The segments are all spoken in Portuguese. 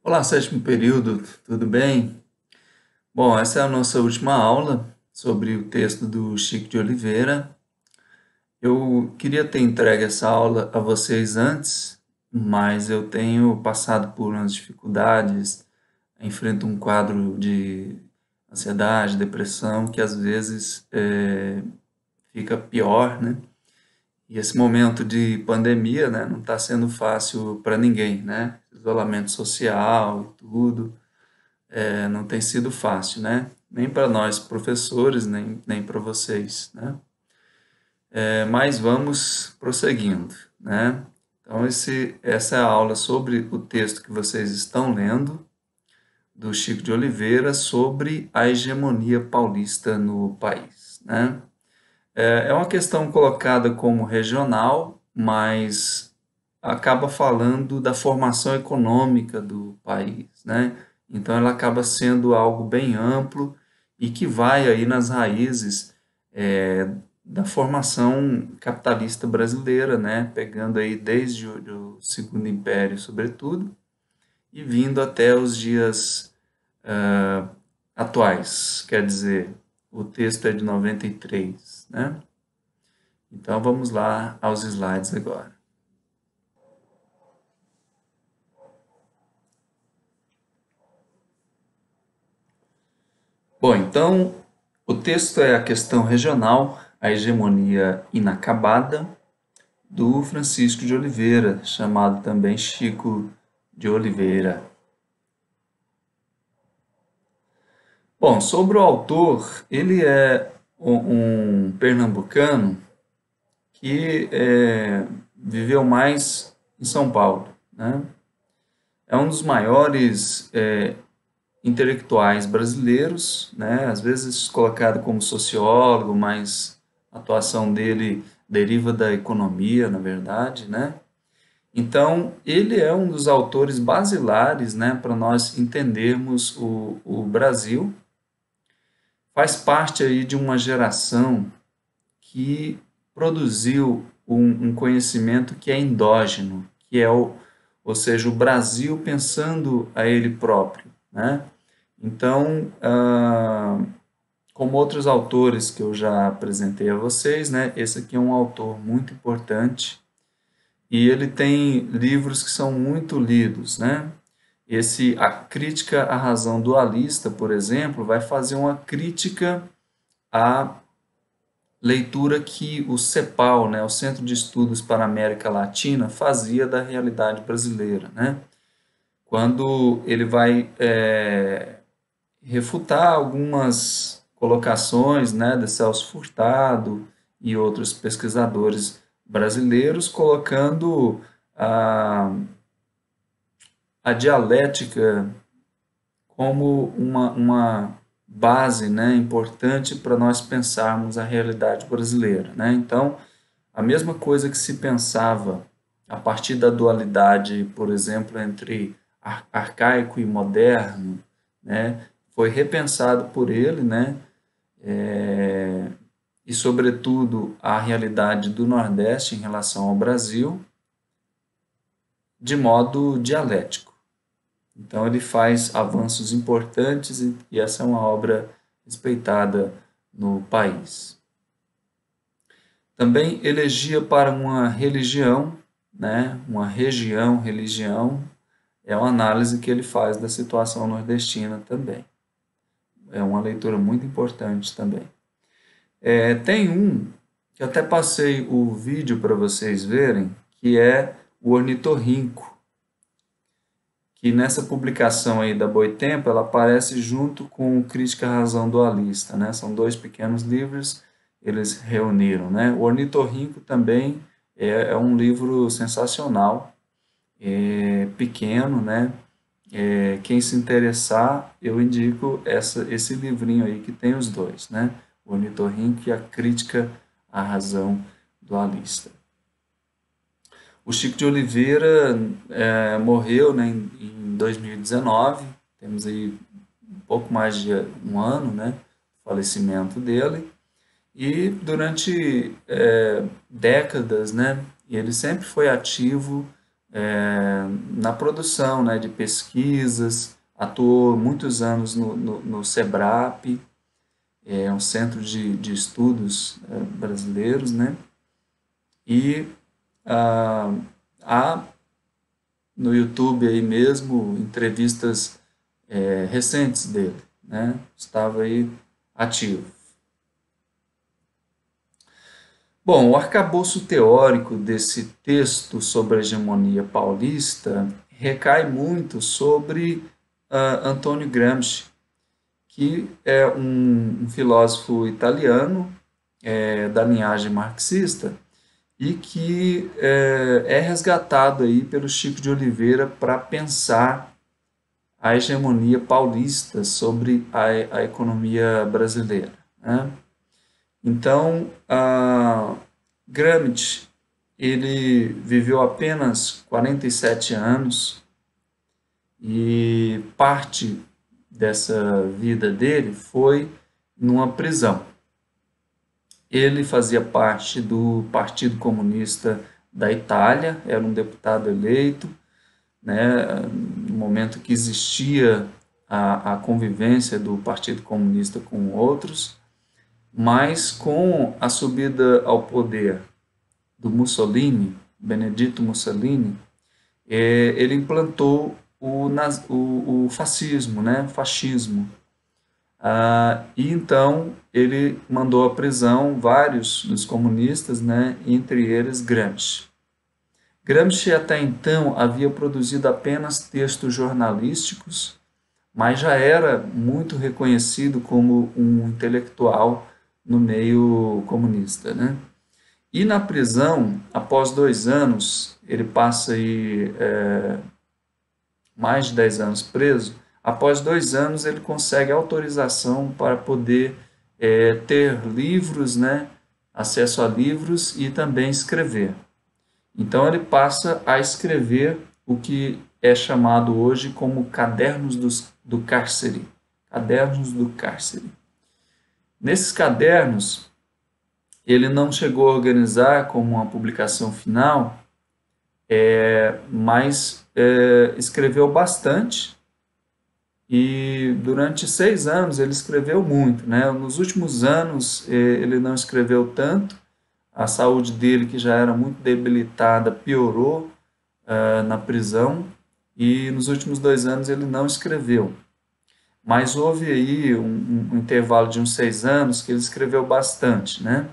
Olá, sétimo período, tudo bem? Bom, essa é a nossa última aula sobre o texto do Chico de Oliveira. Eu queria ter entregue essa aula a vocês antes, mas eu tenho passado por umas dificuldades, enfrento um quadro de ansiedade, depressão, que às vezes fica pior, né? E esse momento de pandemia, né, não está sendo fácil para ninguém, né? Isolamento social e tudo. Não tem sido fácil, né? Nem para nós professores, nem para vocês, né? Mas vamos prosseguindo, né? Então, essa é a aula sobre o texto que vocês estão lendo, do Chico de Oliveira, sobre a hegemonia paulista no país, né? É uma questão colocada como regional, mas acaba falando da formação econômica do país, né? Então ela acaba sendo algo bem amplo e que vai aí nas raízes da formação capitalista brasileira, né? Pegando aí desde o Segundo Império, sobretudo, e vindo até os dias atuais. Quer dizer, o texto é de 93, né? Então vamos lá aos slides agora. Bom, então o texto é a questão regional, a hegemonia inacabada, do Francisco de Oliveira, chamado também Chico de Oliveira. Bom, sobre o autor, ele é um pernambucano que viveu mais em São Paulo, né? É um dos maiores intelectuais brasileiros, né? Às vezes colocado como sociólogo, mas a atuação dele deriva da economia, na verdade, né? Então, ele é um dos autores basilares, né, para nós entendermos o Brasil. Faz parte aí de uma geração que produziu um conhecimento que é endógeno, que é ou seja, o Brasil pensando a ele próprio, né? Então, como outros autores que eu já apresentei a vocês, né, esse aqui é um autor muito importante e ele tem livros que são muito lidos, né? A crítica à razão dualista, por exemplo, vai fazer uma crítica à leitura que o CEPAL, né, o Centro de Estudos para a América Latina, fazia da realidade brasileira, né? Quando ele vai refutar algumas colocações, né, de Celso Furtado e outros pesquisadores brasileiros, colocando a dialética como uma base, né, importante para nós pensarmos a realidade brasileira, né? Então, a mesma coisa que se pensava a partir da dualidade, por exemplo, entre arcaico e moderno, né, foi repensado por ele, né, e sobretudo a realidade do Nordeste em relação ao Brasil, de modo dialético. Então ele faz avanços importantes e essa é uma obra respeitada no país. Também elegia para uma religião, né, uma região, religião, é uma análise que ele faz da situação nordestina também. É uma leitura muito importante também. Tem um que até passei o vídeo para vocês verem, que é o Ornitorrinco, que nessa publicação aí da Boitempo, ela aparece junto com Crítica à Razão Dualista, né? São dois pequenos livros, eles reuniram, né? O Ornitorrinco também é um livro sensacional, pequeno, né? Quem se interessar, eu indico esse livrinho aí que tem os dois, né? O Ornitorrinco e a Crítica à Razão Dualista. O Chico de Oliveira morreu, né, em 2019, temos aí um pouco mais de um ano, né, do falecimento dele, e durante décadas, né, ele sempre foi ativo na produção, né, de pesquisas, atuou muitos anos no SEBRAP, é um centro de estudos brasileiros, né, e ah, há no YouTube aí mesmo entrevistas recentes dele, né, estava aí ativo. Bom, o arcabouço teórico desse texto sobre a hegemonia paulista recai muito sobre Antônio Gramsci, que é um filósofo italiano da linhagem marxista e que é resgatado aí pelo Chico de Oliveira para pensar a hegemonia paulista sobre a economia brasileira, né? Então, Gramsci, ele viveu apenas 47 anos e parte dessa vida dele foi numa prisão. Ele fazia parte do Partido Comunista da Itália, era um deputado eleito, né, no momento que existia a convivência do Partido Comunista com outros, mas com a subida ao poder do Mussolini, Benedito Mussolini, ele implantou o fascismo, né, o fascismo. E então ele mandou à prisão vários dos comunistas, né, entre eles Gramsci. Gramsci até então havia produzido apenas textos jornalísticos, mas já era muito reconhecido como um intelectual no meio comunista, né? E na prisão, após 2 anos, ele passa aí mais de 10 anos preso. Após 2 anos, ele consegue autorização para poder ter livros, né? Acesso a livros e também escrever. Então ele passa a escrever o que é chamado hoje como Cadernos do Cárcere. Cadernos do Cárcere. Nesses cadernos, ele não chegou a organizar como uma publicação final, mas escreveu bastante e durante 6 anos ele escreveu muito, né? Nos últimos anos ele não escreveu tanto, a saúde dele, que já era muito debilitada, piorou na prisão e nos últimos 2 anos ele não escreveu. Mas houve aí um intervalo de uns 6 anos que ele escreveu bastante, né?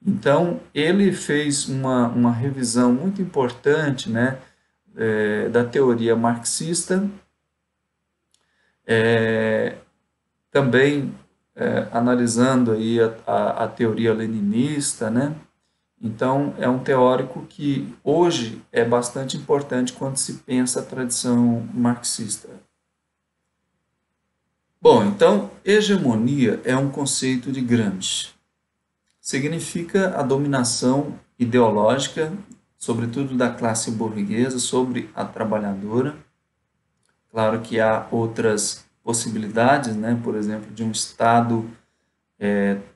Então, ele fez uma revisão muito importante, né, da teoria marxista, também analisando aí a teoria leninista, né? Então, é um teórico que hoje é bastante importante quando se pensa a tradição marxista. Bom, então, hegemonia é um conceito de Gramsci. Significa a dominação ideológica, sobretudo da classe burguesa, sobre a trabalhadora. Claro que há outras possibilidades, né? Por exemplo, de um Estado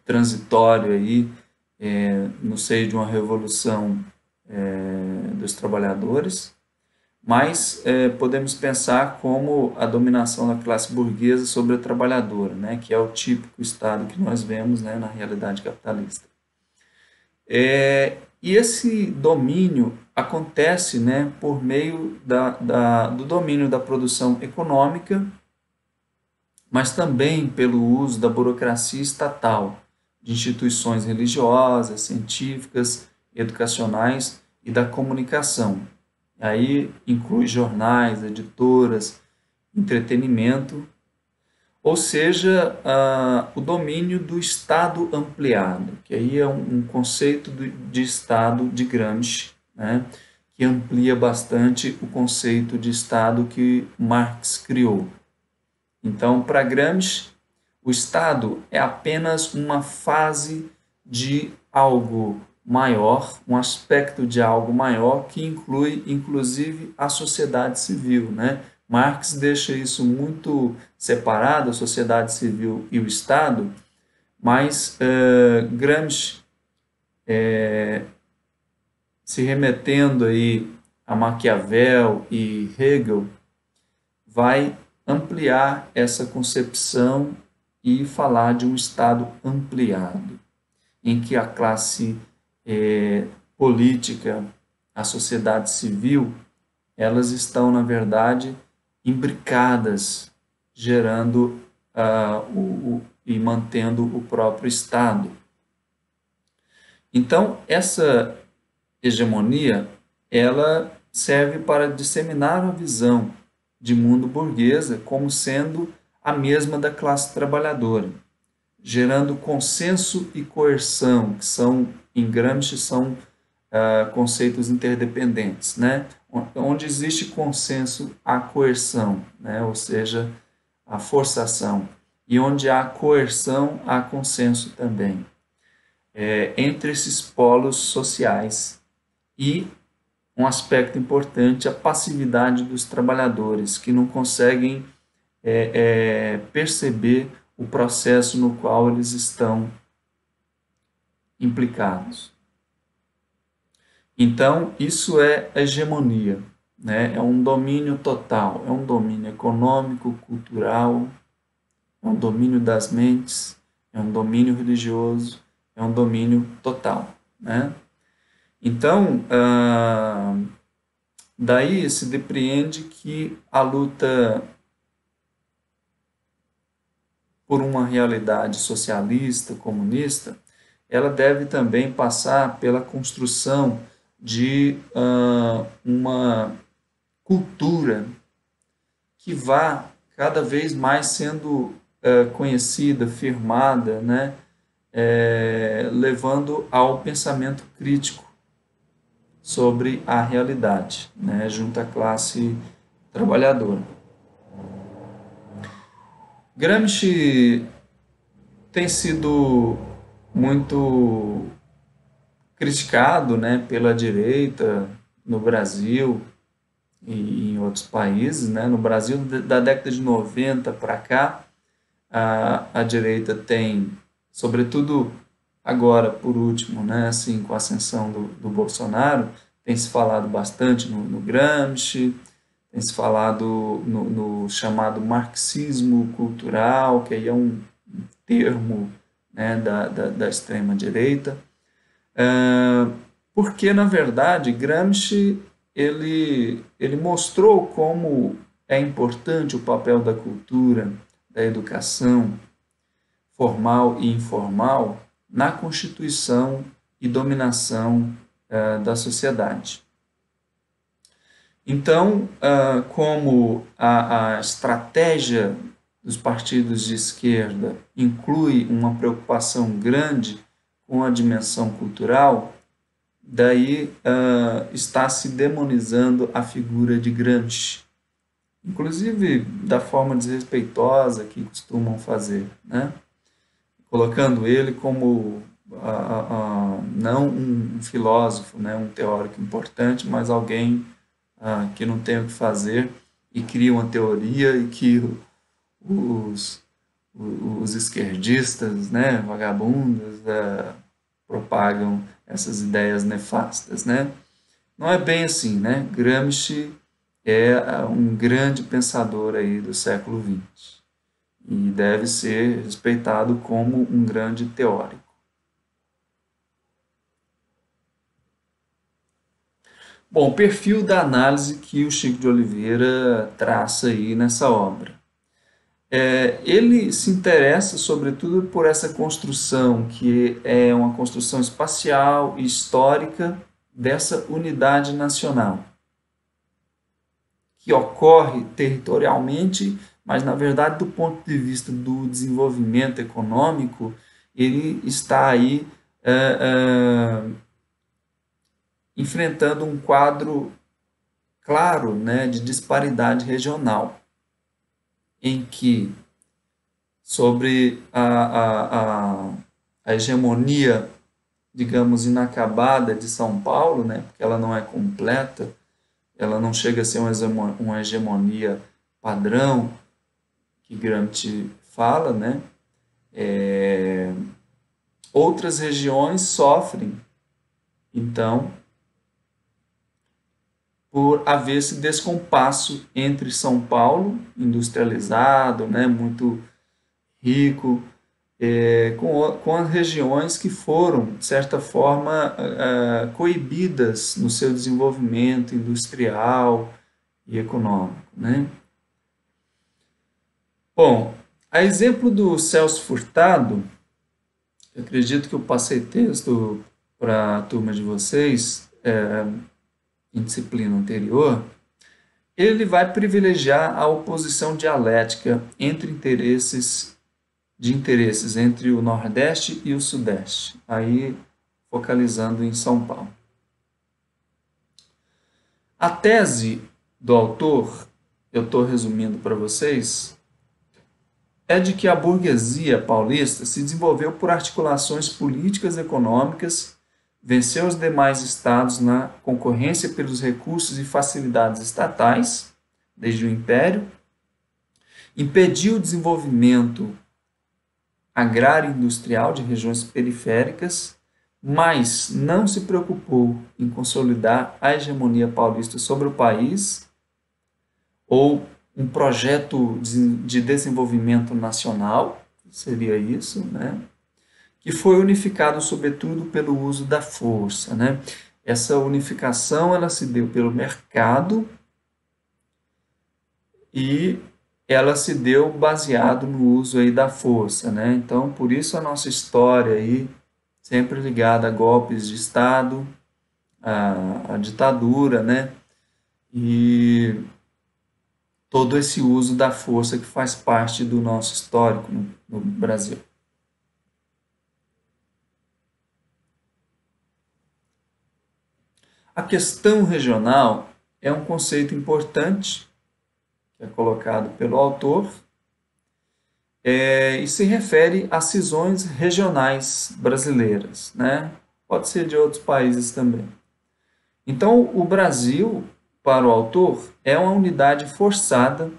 transitório aí, no seio de uma revolução dos trabalhadores, mas podemos pensar como a dominação da classe burguesa sobre a trabalhadora, né, que é o típico Estado que nós vemos, né, na realidade capitalista. E esse domínio acontece, né, por meio do domínio da produção econômica, mas também pelo uso da burocracia estatal, de instituições religiosas, científicas, educacionais e da comunicação. Aí inclui jornais, editoras, entretenimento, ou seja, o domínio do Estado ampliado, que aí é um conceito de Estado de Gramsci, né, que amplia bastante o conceito de Estado que Marx criou. Então, para Gramsci, o Estado é apenas uma fase de algo maior, um aspecto de algo maior que inclui, inclusive, a sociedade civil, né? Marx deixa isso muito separado, a sociedade civil e o Estado, mas Gramsci, se remetendo aí a Maquiavel e Hegel, vai ampliar essa concepção e falar de um Estado ampliado, em que a classe política, a sociedade civil, elas estão, na verdade, imbricadas, gerando e mantendo o próprio Estado. Então, essa hegemonia, ela serve para disseminar a visão de mundo burguesa como sendo a mesma da classe trabalhadora, gerando consenso e coerção, que são, em Gramsci, são conceitos interdependentes, né? Onde existe consenso, há coerção, né? Ou seja, a forçação. E onde há coerção, há consenso também. Entre esses polos sociais. E um aspecto importante, a passividade dos trabalhadores, que não conseguem perceber o processo no qual eles estão implicados. Então, isso é hegemonia, né? É um domínio total, é um domínio econômico, cultural, é um domínio das mentes, é um domínio religioso, é um domínio total, né? Então, daí se depreende que a luta por uma realidade socialista, comunista, ela deve também passar pela construção de uma cultura que vá cada vez mais sendo conhecida, firmada, né? Levando ao pensamento crítico sobre a realidade, né? Junto à classe trabalhadora. Gramsci tem sido muito criticado, né, pela direita no Brasil e em outros países, né? No Brasil, da década de 90 para cá, a direita tem, sobretudo agora, por último, né, assim, com a ascensão do Bolsonaro, tem se falado bastante no Gramsci, tem se falado no chamado marxismo cultural, que aí é um termo, né, da extrema-direita, porque, na verdade, Gramsci ele mostrou como é importante o papel da cultura, da educação formal e informal na constituição e dominação da sociedade. Então, como a estratégia dos partidos de esquerda inclui uma preocupação grande com a dimensão cultural, daí está se demonizando a figura de Gramsci, inclusive da forma desrespeitosa que costumam fazer, né? Colocando ele como não um filósofo, né, um teórico importante, mas alguém que não tem o que fazer e cria uma teoria e que os esquerdistas, né, vagabundos, propagam essas ideias nefastas, né? Não é bem assim, né? Gramsci é um grande pensador aí do século XX e deve ser respeitado como um grande teórico. Bom, perfil da análise que o Chico de Oliveira traça aí nessa obra. Ele se interessa, sobretudo, por essa construção, que é uma construção espacial e histórica dessa unidade nacional, que ocorre territorialmente, mas, na verdade, do ponto de vista do desenvolvimento econômico, ele está aí enfrentando um quadro claro, né, de disparidade regional, em que, sobre a hegemonia, digamos, inacabada de São Paulo, né, porque ela não é completa, ela não chega a ser uma hegemonia padrão, que Gramsci fala, né? Outras regiões sofrem, então, por haver esse descompasso entre São Paulo, industrializado, né, muito rico, com as regiões que foram, de certa forma, coibidas no seu desenvolvimento industrial e econômico, né? Bom, a exemplo do Celso Furtado, eu acredito que eu passei texto para a turma de vocês em disciplina anterior, ele vai privilegiar a oposição dialética entre interesses entre o Nordeste e o Sudeste, aí focalizando em São Paulo. A tese do autor, eu estou resumindo para vocês, é de que a burguesia paulista se desenvolveu por articulações políticas e econômicas, venceu os demais estados na concorrência pelos recursos e facilidades estatais, desde o Império, impediu o desenvolvimento agrário e industrial de regiões periféricas, mas não se preocupou em consolidar a hegemonia paulista sobre o país ou um projeto de desenvolvimento nacional, seria isso, né? Que foi unificado sobretudo pelo uso da força, né? Essa unificação ela se deu pelo mercado e ela se deu baseado no uso aí da força, né? Então, por isso a nossa história aí sempre ligada a golpes de Estado, a ditadura, né? E todo esse uso da força que faz parte do nosso histórico no Brasil. A questão regional é um conceito importante que é colocado pelo autor e se refere às cisões regionais brasileiras, né? Pode ser de outros países também. Então, o Brasil, para o autor, é uma unidade forçada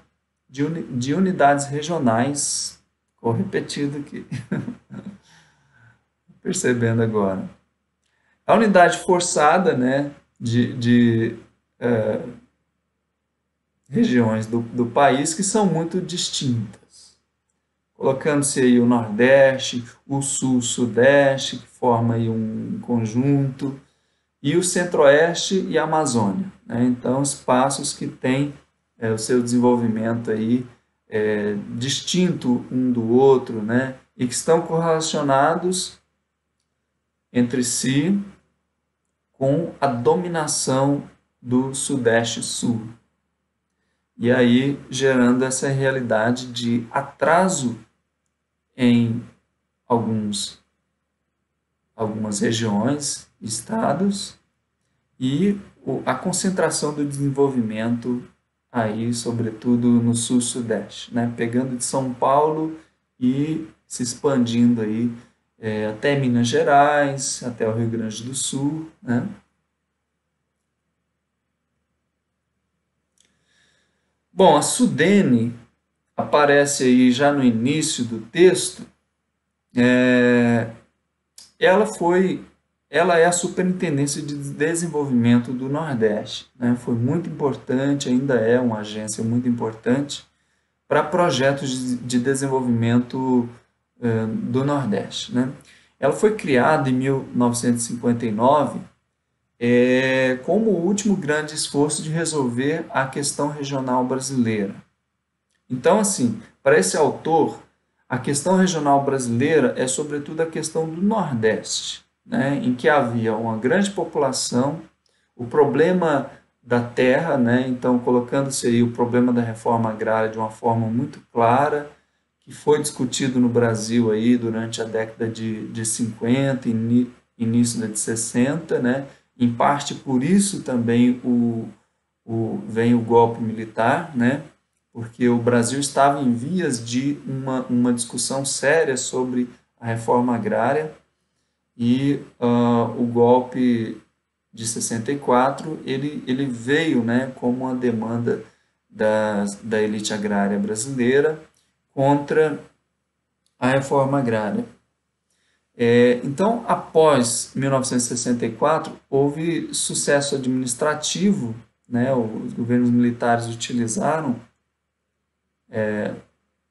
de unidades regionais, ficou repetido aqui, percebendo agora. A unidade forçada, né, de regiões do país que são muito distintas. Colocando-se aí o Nordeste, o Sul, Sudeste, que forma aí um conjunto, e o Centro-Oeste e a Amazônia, né? Então, espaços que têm o seu desenvolvimento aí distinto um do outro, né? E que estão correlacionados entre si com a dominação do Sudeste-Sul. E aí gerando essa realidade de atraso em algumas regiões, estados, e a concentração do desenvolvimento aí, sobretudo no sul-sudeste, né? Pegando de São Paulo e se expandindo aí até Minas Gerais, até o Rio Grande do Sul, né? Bom, a Sudene aparece aí já no início do texto. Ela é a Superintendência de Desenvolvimento do Nordeste, né? Foi muito importante, ainda é uma agência muito importante para projetos de desenvolvimento do Nordeste, né? Ela foi criada em 1959 como o último grande esforço de resolver a questão regional brasileira. Então, assim, para esse autor, a questão regional brasileira é sobretudo a questão do Nordeste, né, em que havia uma grande população, o problema da terra, né, então colocando-se aí o problema da reforma agrária de uma forma muito clara, que foi discutido no Brasil aí durante a década de 50, início da de 60, né, em parte por isso também vem o golpe militar, né, porque o Brasil estava em vias de uma discussão séria sobre a reforma agrária e o golpe de 64 ele veio, né, como uma demanda da elite agrária brasileira contra a reforma agrária. Então, após 1964, houve sucesso administrativo né, os governos militares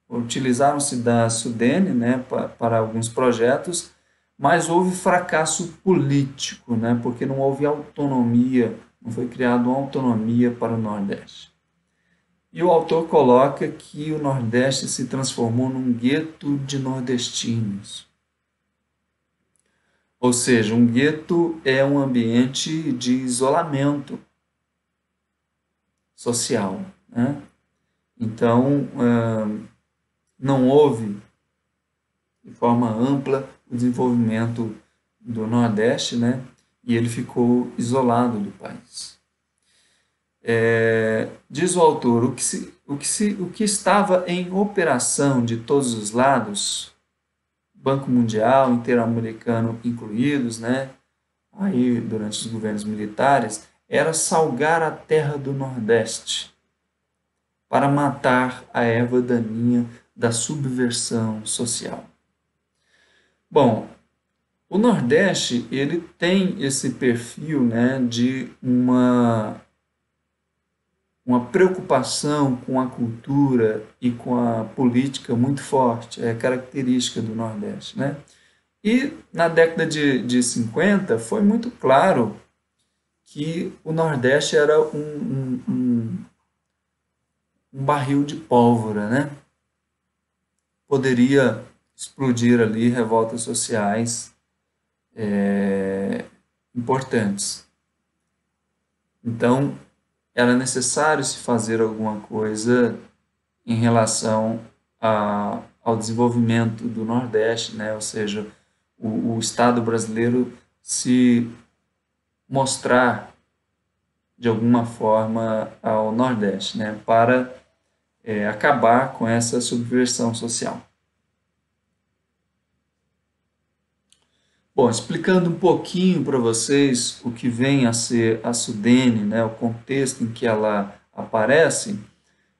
utilizaram-se da Sudene, né, para alguns projetos, mas houve fracasso político, né, porque não houve autonomia, não foi criada uma autonomia para o Nordeste. E o autor coloca que o Nordeste se transformou num gueto de nordestinos. Ou seja, um gueto é um ambiente de isolamento social, né? Então, não houve, de forma ampla, o desenvolvimento do Nordeste, né? E ele ficou isolado do país. Diz o autor, o que estava em operação de todos os lados, Banco Mundial, Interamericano incluídos, né? Aí, durante os governos militares, era salgar a terra do Nordeste para matar a erva daninha da subversão social. Bom, o Nordeste ele tem esse perfil, né, de uma preocupação com a cultura e com a política muito forte, é característica do Nordeste, né? E na década de 50 foi muito claro que o Nordeste era um barril de pólvora, né? Poderia explodir ali revoltas sociais importantes. Então, era necessário se fazer alguma coisa em relação ao desenvolvimento do Nordeste, né? Ou seja, o Estado brasileiro se mostrar de alguma forma ao Nordeste, né? Para acabar com essa subversão social. Bom, explicando um pouquinho para vocês o que vem a ser a Sudene, né, o contexto em que ela aparece,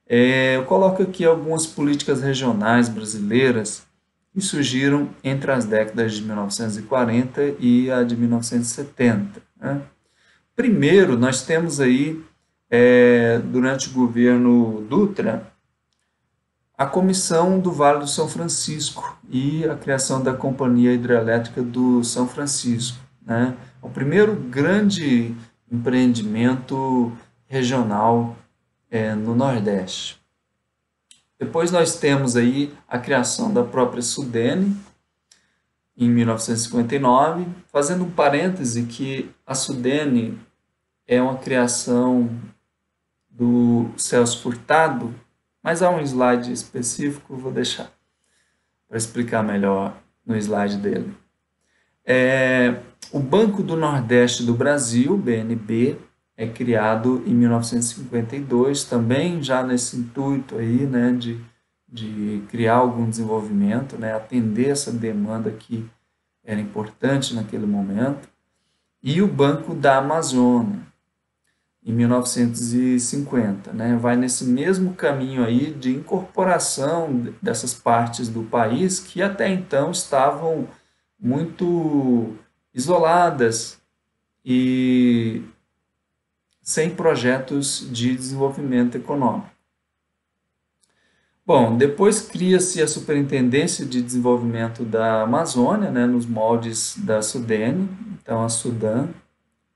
eu coloco aqui algumas políticas regionais brasileiras que surgiram entre as décadas de 1940 e a de 1970. Né? Primeiro, nós temos aí, durante o governo Dutra, a Comissão do Vale do São Francisco e a criação da Companhia Hidrelétrica do São Francisco. Né? O primeiro grande empreendimento regional no Nordeste. Depois nós temos aí a criação da própria Sudene, em 1959, fazendo um parêntese que a Sudene é uma criação do Celso Furtado, mas há um slide específico, vou deixar para explicar melhor no slide dele. O Banco do Nordeste do Brasil, BNB, é criado em 1952, também já nesse intuito aí, né, de criar algum desenvolvimento, né, atender essa demanda que era importante naquele momento. E o Banco da Amazônia, em 1950, né? Vai nesse mesmo caminho aí de incorporação dessas partes do país que até então estavam muito isoladas e sem projetos de desenvolvimento econômico. Bom, depois cria-se a Superintendência de Desenvolvimento da Amazônia, né, nos moldes da Sudene, então a Sudan,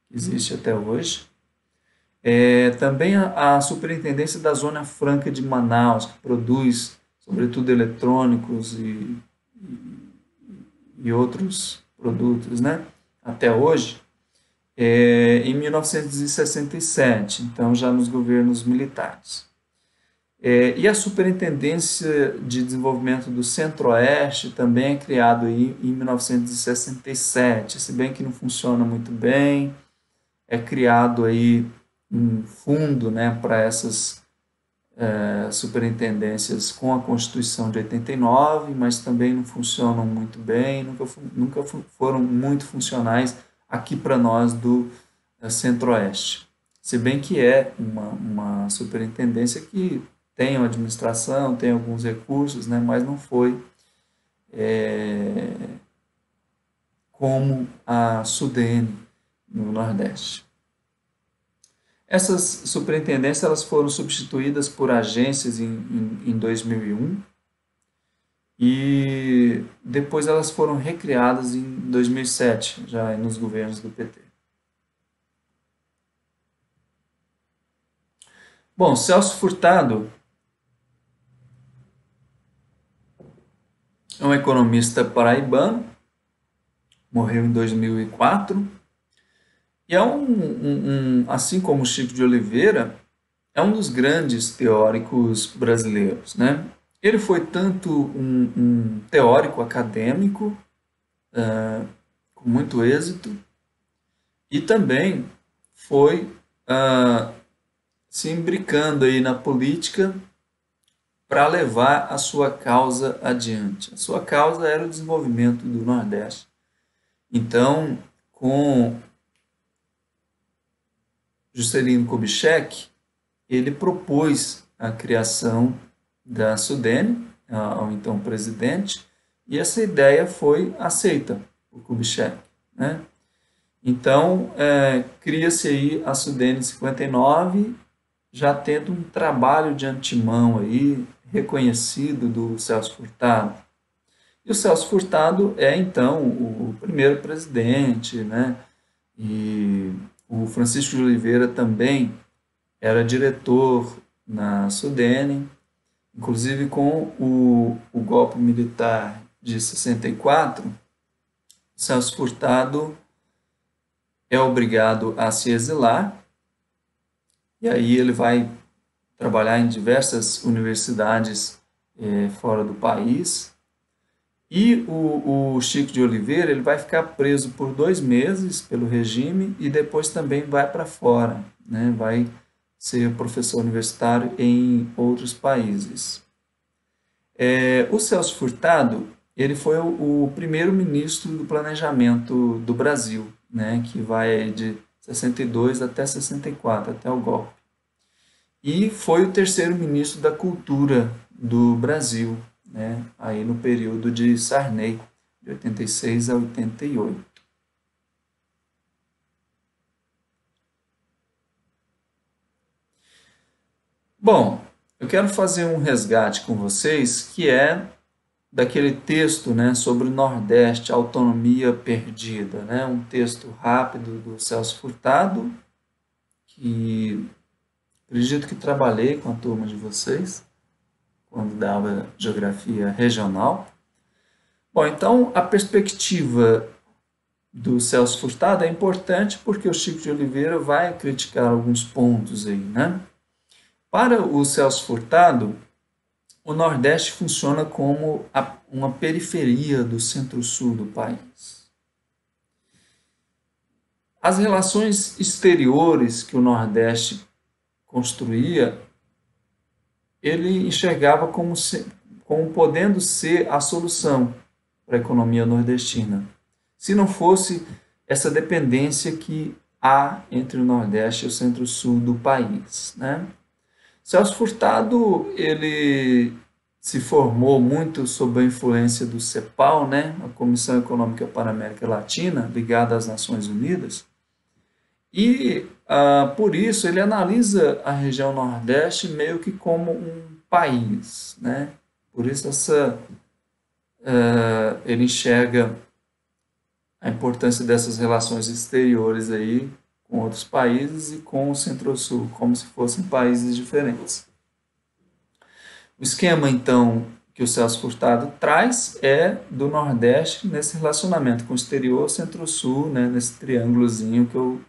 que existe até hoje. Também a Superintendência da Zona Franca de Manaus, que produz, sobretudo, eletrônicos e outros produtos, né? Até hoje, em 1967, então já nos governos militares. E a Superintendência de Desenvolvimento do Centro-Oeste também é criado aí em 1967, se bem que não funciona muito bem, é criado aí um fundo, né, para essas superintendências com a Constituição de 89, mas também não funcionam muito bem, nunca foram muito funcionais aqui para nós do Centro-Oeste. Se bem que é uma superintendência que tem uma administração, tem alguns recursos, né, mas não foi como a Sudene no Nordeste. Essas superintendências elas foram substituídas por agências em 2001 e depois elas foram recriadas em 2007, já nos governos do PT. Bom, Celso Furtado é um economista paraibano, morreu em 2004, e é assim como Chico de Oliveira, é um dos grandes teóricos brasileiros, né? Ele foi tanto um teórico acadêmico, com muito êxito, e também foi se imbricando aí na política para levar a sua causa adiante. A sua causa era o desenvolvimento do Nordeste. Então, com Juscelino Kubitschek, ele propôs a criação da Sudene, ao então presidente, e essa ideia foi aceita por Kubitschek, né? Então, cria-se aí a Sudene em 59, já tendo um trabalho de antemão aí, reconhecido do Celso Furtado. E o Celso Furtado é, então, o primeiro presidente, né? E o Francisco de Oliveira também era diretor na Sudene, inclusive com o golpe militar de 64, Celso Furtado é obrigado a se exilar, e aí ele vai trabalhar em diversas universidades fora do país. E o Chico de Oliveira ele vai ficar preso por 2 meses pelo regime e depois também vai para fora, né? Vai ser professor universitário em outros países. O Celso Furtado ele foi o primeiro ministro do planejamento do Brasil, né? Que vai de 62 até 64, até o golpe. E foi o terceiro ministro da Cultura do Brasil, né, aí no período de Sarney, de 86 a 88. Bom, eu quero fazer um resgate com vocês, que é daquele texto, né, sobre o Nordeste, autonomia perdida, né, um texto rápido do Celso Furtado, que acredito que trabalhei com a turma de vocês, quando dava geografia regional. Bom, então a perspectiva do Celso Furtado é importante porque o Chico de Oliveira vai criticar alguns pontos aí, né? Para o Celso Furtado, o Nordeste funciona como uma periferia do centro-sul do país. As relações exteriores que o Nordeste construía ele enxergava como podendo ser a solução para a economia nordestina, se não fosse essa dependência que há entre o Nordeste e o Centro-Sul do país, né? Celso Furtado ele se formou muito sob a influência do CEPAL, né? A Comissão Econômica para a América Latina, ligada às Nações Unidas, e por isso ele analisa a região Nordeste meio que como um país, né? Por isso ele enxerga a importância dessas relações exteriores aí com outros países e com o Centro-Sul, como se fossem países diferentes. O esquema, então, que o Celso Furtado traz é do Nordeste nesse relacionamento com o exterior, Centro-Sul, né? Nesse triângulozinho que eu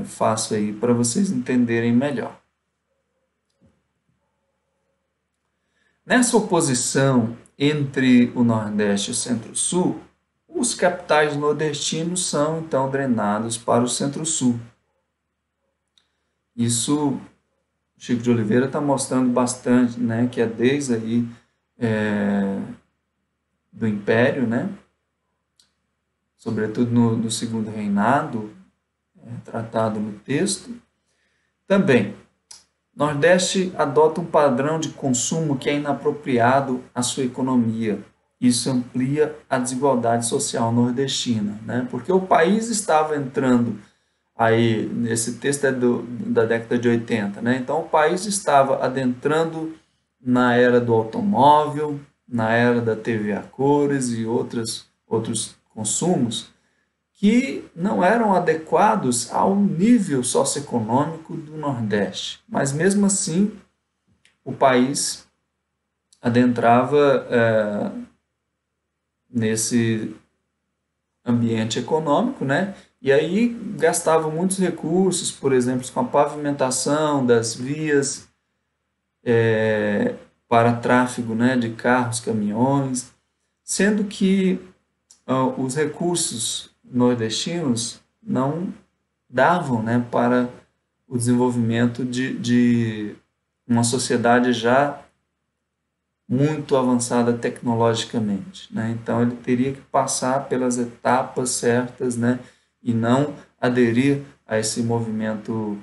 faço aí para vocês entenderem melhor. Nessa oposição entre o Nordeste e o Centro-Sul, os capitais nordestinos são então drenados para o Centro-Sul. Isso Chico de Oliveira está mostrando bastante, né, que é desde aí do Império, né, sobretudo no Segundo Reinado, tratado no texto. Também, Nordeste adota um padrão de consumo que é inapropriado à sua economia. Isso amplia a desigualdade social nordestina, né? Porque o país estava entrando Aí, esse texto é da década de 80, né? Então, o país estava adentrando na era do automóvel, na era da TV a cores e outros consumos que não eram adequados ao nível socioeconômico do Nordeste. Mas, mesmo assim, o país adentrava nesse ambiente econômico, né? E aí gastava muitos recursos, por exemplo, com a pavimentação das vias para tráfego, né, de carros, caminhões, sendo que os recursos nordestinos não davam, né, para o desenvolvimento de uma sociedade já muito avançada tecnologicamente, né? Então ele teria que passar pelas etapas certas, né? E não aderir a esse movimento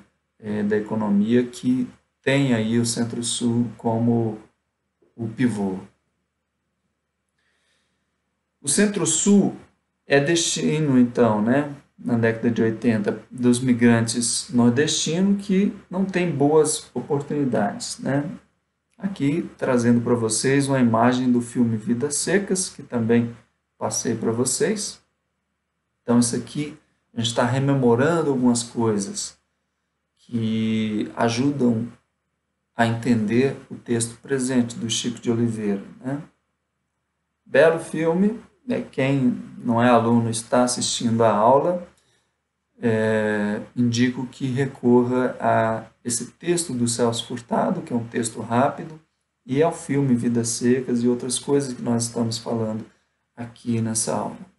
da economia que tem aí o Centro-Sul como o pivô. O Centro-Sul é destino, então, né? Na década de 80, dos migrantes nordestinos que não têm boas oportunidades, né? Aqui trazendo para vocês uma imagem do filme Vidas Secas, que também passei para vocês. Então, isso aqui a gente está rememorando algumas coisas que ajudam a entender o texto presente do Chico de Oliveira, né? Belo filme, quem não é aluno está assistindo a aula, indico que recorra a esse texto do Celso Furtado, que é um texto rápido, e ao filme Vidas Secas e outras coisas que nós estamos falando aqui nessa aula.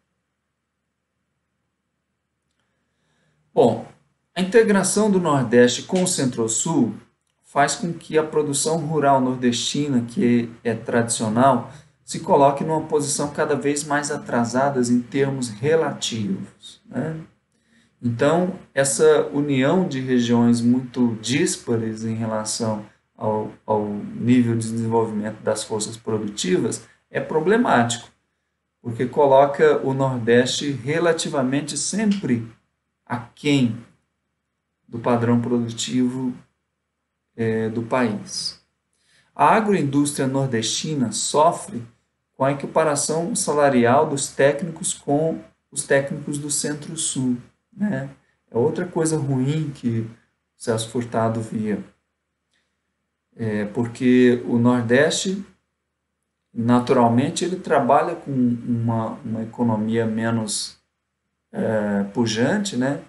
Bom, a integração do Nordeste com o Centro-Sul faz com que a produção rural nordestina, que é tradicional, se coloque numa posição cada vez mais atrasada em termos relativos, né? Então, essa união de regiões muito díspares em relação ao nível de desenvolvimento das forças produtivas é problemático, porque coloca o Nordeste relativamente sempre aquém do padrão produtivo do país. A agroindústria nordestina sofre com a equiparação salarial dos técnicos com os técnicos do Centro-Sul, né? É outra coisa ruim que o Celso Furtado via, porque o Nordeste, naturalmente, ele trabalha com uma economia menos pujante, né?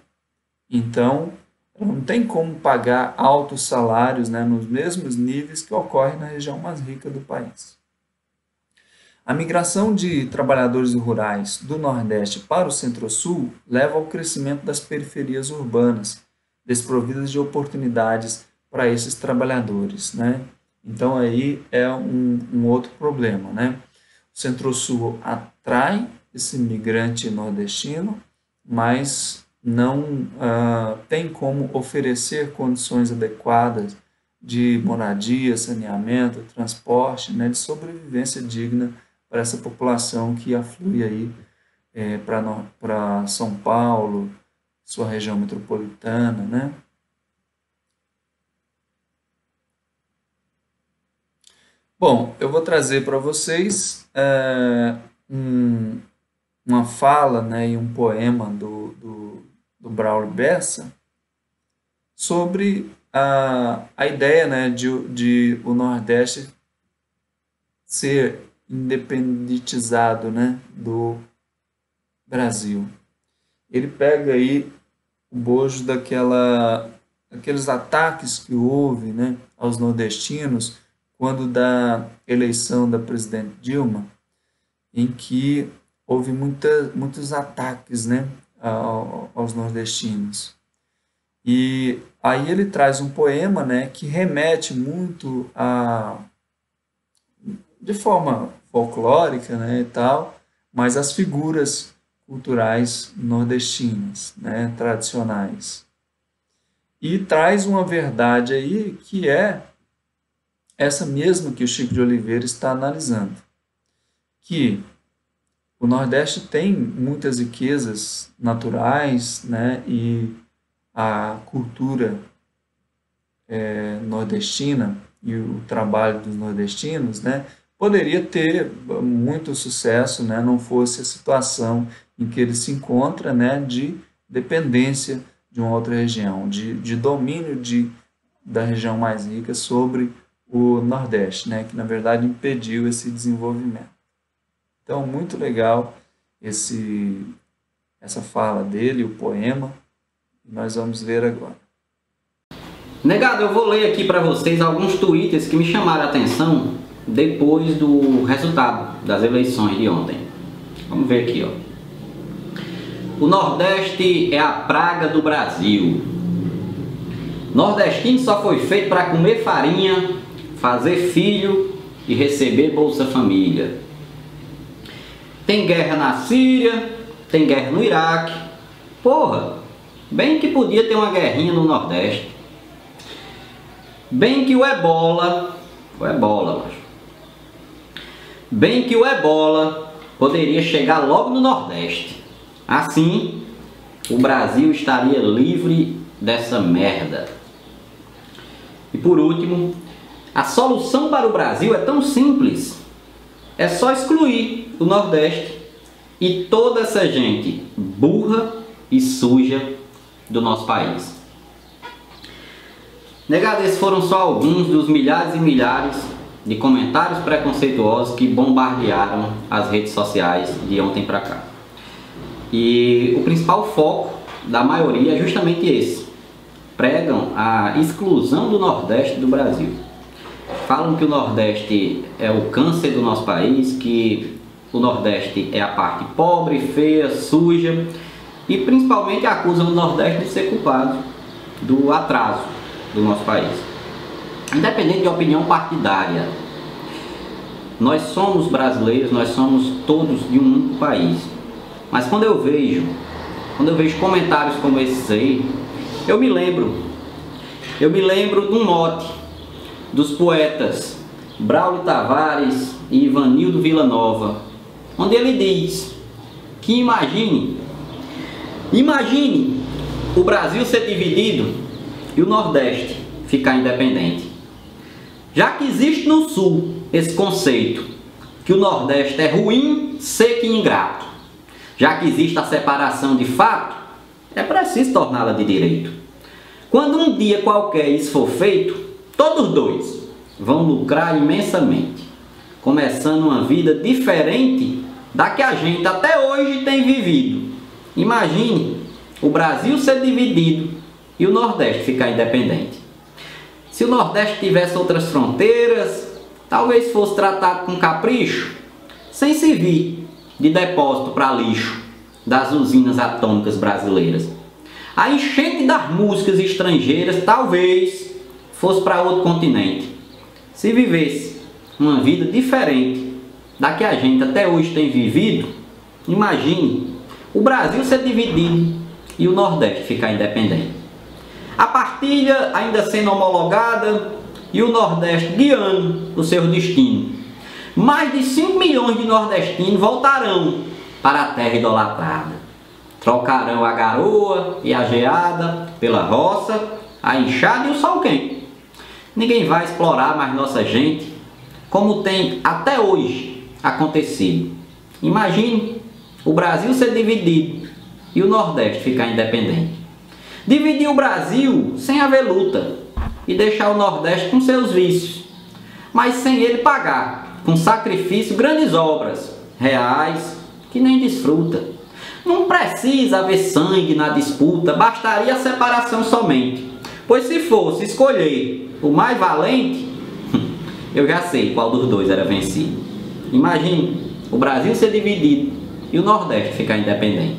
Então, não tem como pagar altos salários, né, nos mesmos níveis que ocorre na região mais rica do país. A migração de trabalhadores rurais do Nordeste para o Centro-Sul leva ao crescimento das periferias urbanas, desprovidas de oportunidades para esses trabalhadores, né? Então aí é um outro problema, né? O Centro-Sul atrai esse migrante nordestino, mas não tem como oferecer condições adequadas de moradia, saneamento, transporte, né, de sobrevivência digna para essa população que aflui aí para São Paulo, sua região metropolitana, né? Bom, eu vou trazer para vocês um, uma fala, né, e um poema do Braulio Bessa sobre a ideia, né, de o Nordeste ser independentizado, né, do Brasil. Ele pega aí o bojo daqueles ataques que houve, né, aos nordestinos quando da eleição da presidente Dilma, em que houve muitos ataques, né, aos nordestinos. E aí ele traz um poema, né, que remete muito de forma folclórica, né, e tal, mas as figuras culturais nordestinas, né, tradicionais. E traz uma verdade aí que é essa mesma que o Chico de Oliveira está analisando, que o Nordeste tem muitas riquezas naturais, né, e a cultura nordestina e o trabalho dos nordestinos, né, poderia ter muito sucesso, né, não fosse a situação em que ele se encontra, né, de dependência de uma outra região, de domínio da região mais rica sobre o Nordeste, né, que na verdade impediu esse desenvolvimento. Então, muito legal essa fala dele, o poema, e nós vamos ler agora. Negado, eu vou ler aqui para vocês alguns tweets que me chamaram a atenção depois do resultado das eleições de ontem. Vamos ver aqui, ó. O Nordeste é a praga do Brasil. Nordestino só foi feito para comer farinha, fazer filho e receber Bolsa Família. Tem guerra na Síria, tem guerra no Iraque. Porra, bem que podia ter uma guerrinha no Nordeste. Bem que o ebola, macho. Bem que o ebola poderia chegar logo no Nordeste. Assim, o Brasil estaria livre dessa merda. E por último, a solução para o Brasil é tão simples. É só excluir o Nordeste e toda essa gente burra e suja do nosso país. Negado, esses foram só alguns dos milhares e milhares de comentários preconceituosos que bombardearam as redes sociais de ontem para cá. E o principal foco da maioria é justamente esse. Pregam a exclusão do Nordeste do Brasil. Falam que o Nordeste é o câncer do nosso país, que o Nordeste é a parte pobre, feia, suja, e principalmente acusam o Nordeste de ser culpado do atraso do nosso país. Independente de opinião partidária, nós somos brasileiros, nós somos todos de um único país. Mas quando eu vejo comentários como esses aí, eu me lembro de um mote dos poetas Braulio Tavares e Ivanildo Villanova, onde ele diz que imagine o Brasil ser dividido e o Nordeste ficar independente. Já que existe no Sul esse conceito que o Nordeste é ruim, seco e ingrato, já que existe a separação de fato, é preciso torná-la de direito. Quando um dia qualquer isso for feito, todos dois vão lucrar imensamente, começando uma vida diferente da que a gente até hoje tem vivido. Imagine o Brasil ser dividido e o Nordeste ficar independente. Se o Nordeste tivesse outras fronteiras, talvez fosse tratado com capricho, sem servir de depósito para lixo das usinas atômicas brasileiras. A enchente das músicas estrangeiras talvez fosse para outro continente. Se vivesse uma vida diferente da que a gente até hoje tem vivido, imagine o Brasil ser dividido e o Nordeste ficar independente. A partilha ainda sendo homologada e o Nordeste guiando o seu destino. Mais de 5 milhões de nordestinos voltarão para a terra idolatrada. Trocarão a garoa e a geada pela roça, a enxada e o sol quente. Ninguém vai explorar mais nossa gente, como tem até hoje acontecido. Imagine o Brasil ser dividido e o Nordeste ficar independente. Dividir o Brasil sem haver luta e deixar o Nordeste com seus vícios, mas sem ele pagar com sacrifício grandes obras reais que nem desfruta. Não precisa haver sangue na disputa, bastaria a separação somente, pois se fosse escolher o mais valente, eu já sei qual dos dois era vencido. Imagine o Brasil ser dividido e o Nordeste ficar independente.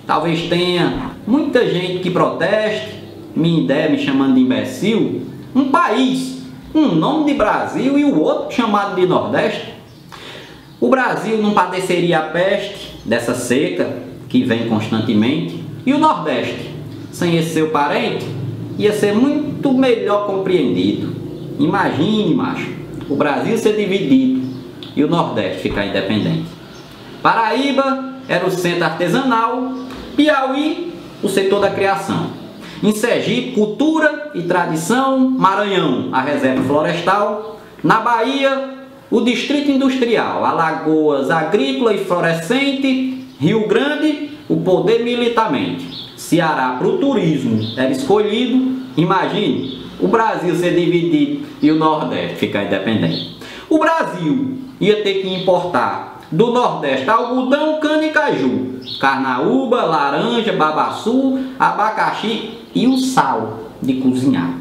Talvez tenha muita gente que proteste, minha ideia me chamando de imbecil, um país com um nome de Brasil e o outro chamado de Nordeste. O Brasil não padeceria a peste dessa seca que vem constantemente, e o Nordeste, sem esse seu parente, ia ser muito melhor compreendido. Imagine, macho, o Brasil ser dividido e o Nordeste ficar independente. Paraíba era o centro artesanal, Piauí, o setor da criação. Em Sergipe, cultura e tradição. Maranhão, a reserva florestal. Na Bahia, o distrito industrial. Alagoas, agrícola e florescente. Rio Grande, o poder militarmente. Ceará, para o turismo, era escolhido. Imagine o Brasil ser dividido e o Nordeste ficar independente. O Brasil ia ter que importar do Nordeste algodão, cana e caju, carnaúba, laranja, babaçu, abacaxi e o sal de cozinhar,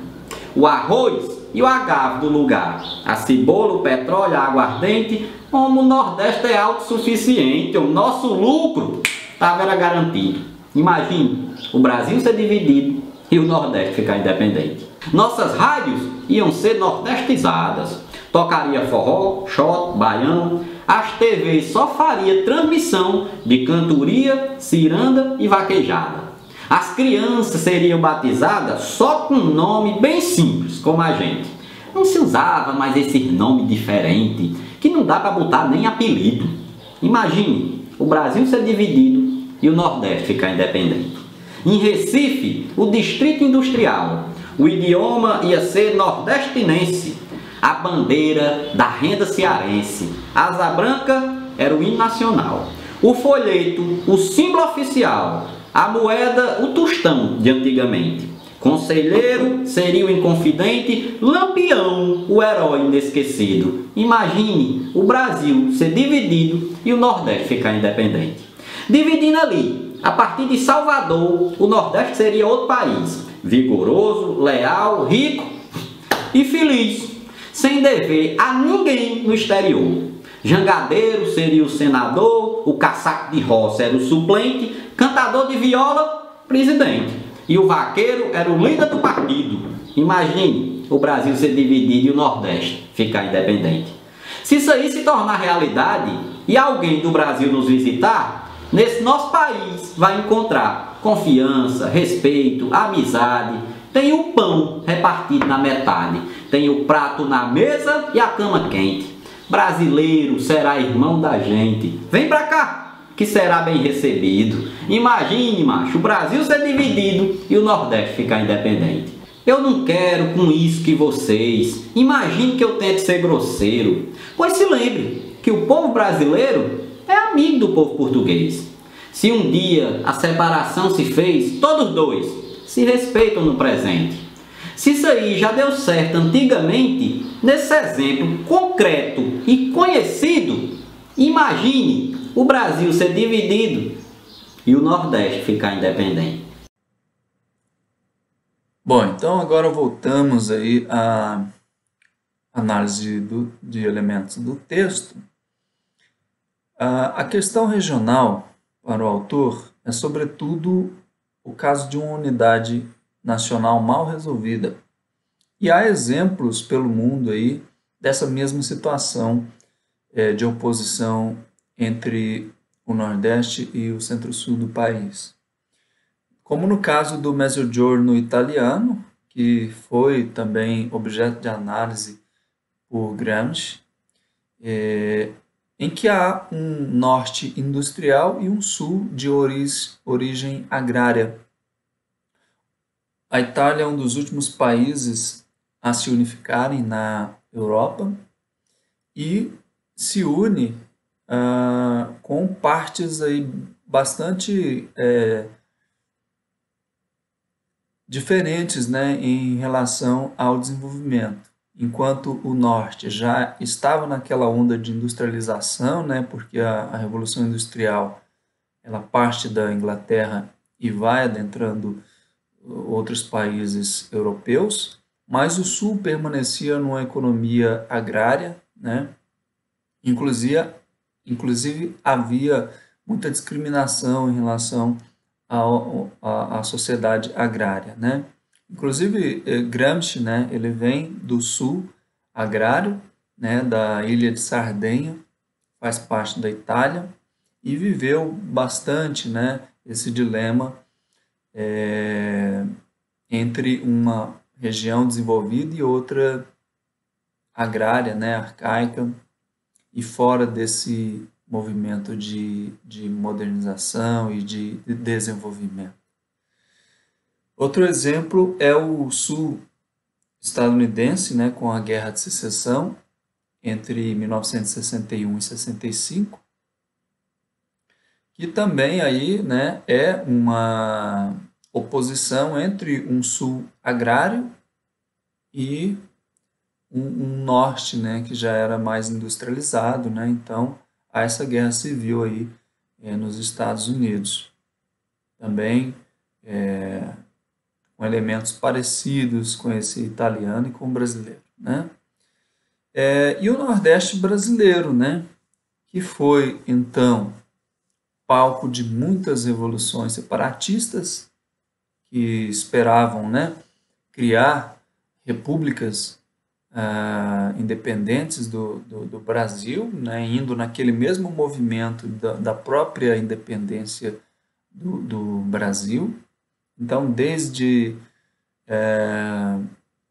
o arroz e o agave do lugar, a cebola, o petróleo, a aguardente. Como o Nordeste é autossuficiente, o nosso lucro estava garantido. Imagine o Brasil ser dividido e o Nordeste ficar independente. Nossas rádios iam ser nordestizadas, tocaria forró, shot, baião. As TVs só faria transmissão de cantoria, ciranda e vaquejada. As crianças seriam batizadas só com um nome bem simples, como a gente. Não se usava mais esse nome diferente, que não dá para botar nem apelido. Imagine o Brasil ser dividido e o Nordeste ficar independente. Em Recife, o distrito industrial, o idioma ia ser nordestinense. A bandeira da renda cearense, a asa branca, era o hino nacional. O folheto, o símbolo oficial. A moeda, o tostão de antigamente. Conselheiro seria o inconfidente. Lampião, o herói inesquecido. Imagine o Brasil ser dividido e o Nordeste ficar independente. Dividindo ali, a partir de Salvador, o Nordeste seria outro país. Vigoroso, leal, rico e feliz, sem dever a ninguém no exterior. Jangadeiro seria o senador, o caçaco de roça era o suplente, cantador de viola, presidente. E o vaqueiro era o líder do partido. Imagine o Brasil ser dividido e o Nordeste ficar independente. Se isso aí se tornar realidade e alguém do Brasil nos visitar, nesse nosso país vai encontrar confiança, respeito, amizade. Tem o pão repartido na metade, tem o prato na mesa e a cama quente. Brasileiro será irmão da gente. Vem pra cá, que será bem recebido. Imagine, macho, o Brasil ser dividido e o Nordeste ficar independente. Eu não quero com isso que vocês imaginem que eu tente ser grosseiro. Pois se lembre que o povo brasileiro é amigo do povo português. Se um dia a separação se fez, todos dois se respeitam no presente. Se isso aí já deu certo antigamente, nesse exemplo concreto e conhecido, imagine o Brasil ser dividido e o Nordeste ficar independente. Bom, então agora voltamos aí à análise de elementos do texto. A questão regional para o autor é sobretudo o caso de uma unidade nacional mal resolvida. E há exemplos pelo mundo aí dessa mesma situação de oposição entre o Nordeste e o Centro-Sul do país. Como no caso do Mezzogiorno italiano, que foi também objeto de análise por Gramsci, em que há um norte industrial e um sul de origem agrária. A Itália é um dos últimos países a se unificarem na Europa e se une com partes aí bastante diferentes, né, em relação ao desenvolvimento. Enquanto o norte já estava naquela onda de industrialização, né, porque a Revolução Industrial ela parte da Inglaterra e vai adentrando outros países europeus, mas o sul permanecia numa economia agrária, né? Inclusive havia muita discriminação em relação à sociedade agrária, né? Inclusive Gramsci, né, ele vem do sul agrário, né, da ilha de Sardenha, faz parte da Itália, e viveu bastante, né, esse dilema entre uma região desenvolvida e outra agrária, né, arcaica, e fora desse movimento de modernização e de desenvolvimento. Outro exemplo é o sul estadunidense, né, com a Guerra de Secessão entre 1961 e 65, que também aí, né, é uma oposição entre um sul agrário e um norte, né, que já era mais industrializado, né, então há essa guerra civil aí nos Estados Unidos. Também com elementos parecidos com esse italiano e com o brasileiro, né? E o Nordeste brasileiro, né, que foi então palco de muitas revoluções separatistas que esperavam, né, criar repúblicas independentes do Brasil, né, indo naquele mesmo movimento da própria independência do Brasil. Então, desde,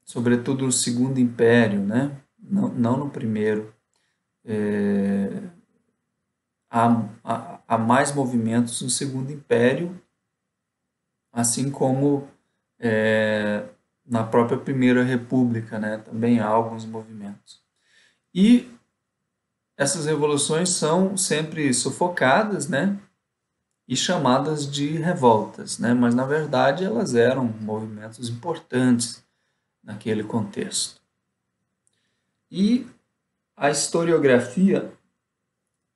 sobretudo, o Segundo Império, né, não no primeiro, há mais movimentos no Segundo Império, assim como na própria Primeira República, né, também há alguns movimentos. E essas revoluções são sempre sufocadas, né, e chamadas de revoltas, né, mas na verdade elas eram movimentos importantes naquele contexto. E a historiografia,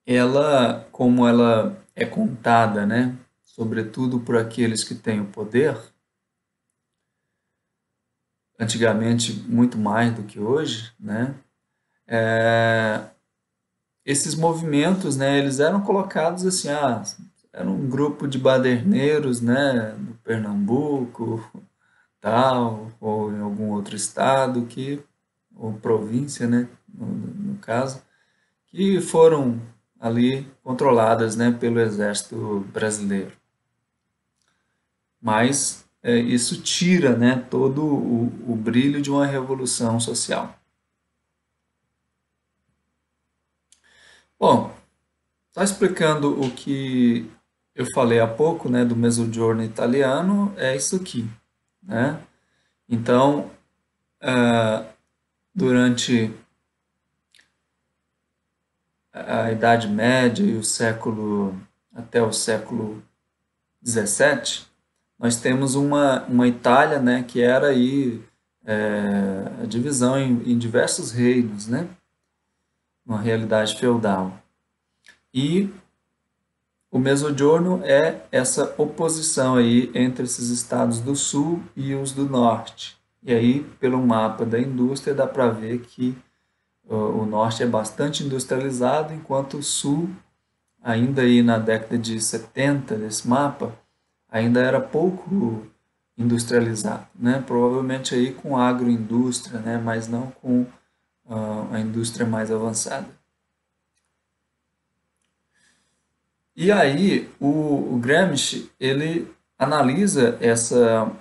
ela, como ela é contada, né, sobretudo por aqueles que têm o poder, antigamente muito mais do que hoje, né, esses movimentos, né, eles eram colocados assim, era um grupo de baderneiros, né, do Pernambuco, tal, ou em algum outro estado ou província, né, no caso, que foram ali controladas, né, pelo exército brasileiro. Mas isso tira, né, todo o brilho de uma revolução social. Bom, está explicando o que eu falei há pouco, né, do Mezzogiorno italiano, é isso aqui, né? Então, durante a Idade Média e até o século XVII, nós temos uma Itália, né, que era aí a divisão em diversos reinos, né, uma realidade feudal. E o Mezzogiorno é essa oposição aí entre esses estados do sul e os do norte. E aí, pelo mapa da indústria, dá para ver que o norte é bastante industrializado, enquanto o sul, ainda aí na década de 70 desse mapa, ainda era pouco industrializado, né? Provavelmente aí com agroindústria, né? Mas não com a indústria mais avançada. E aí o Gramsci, ele analisa essa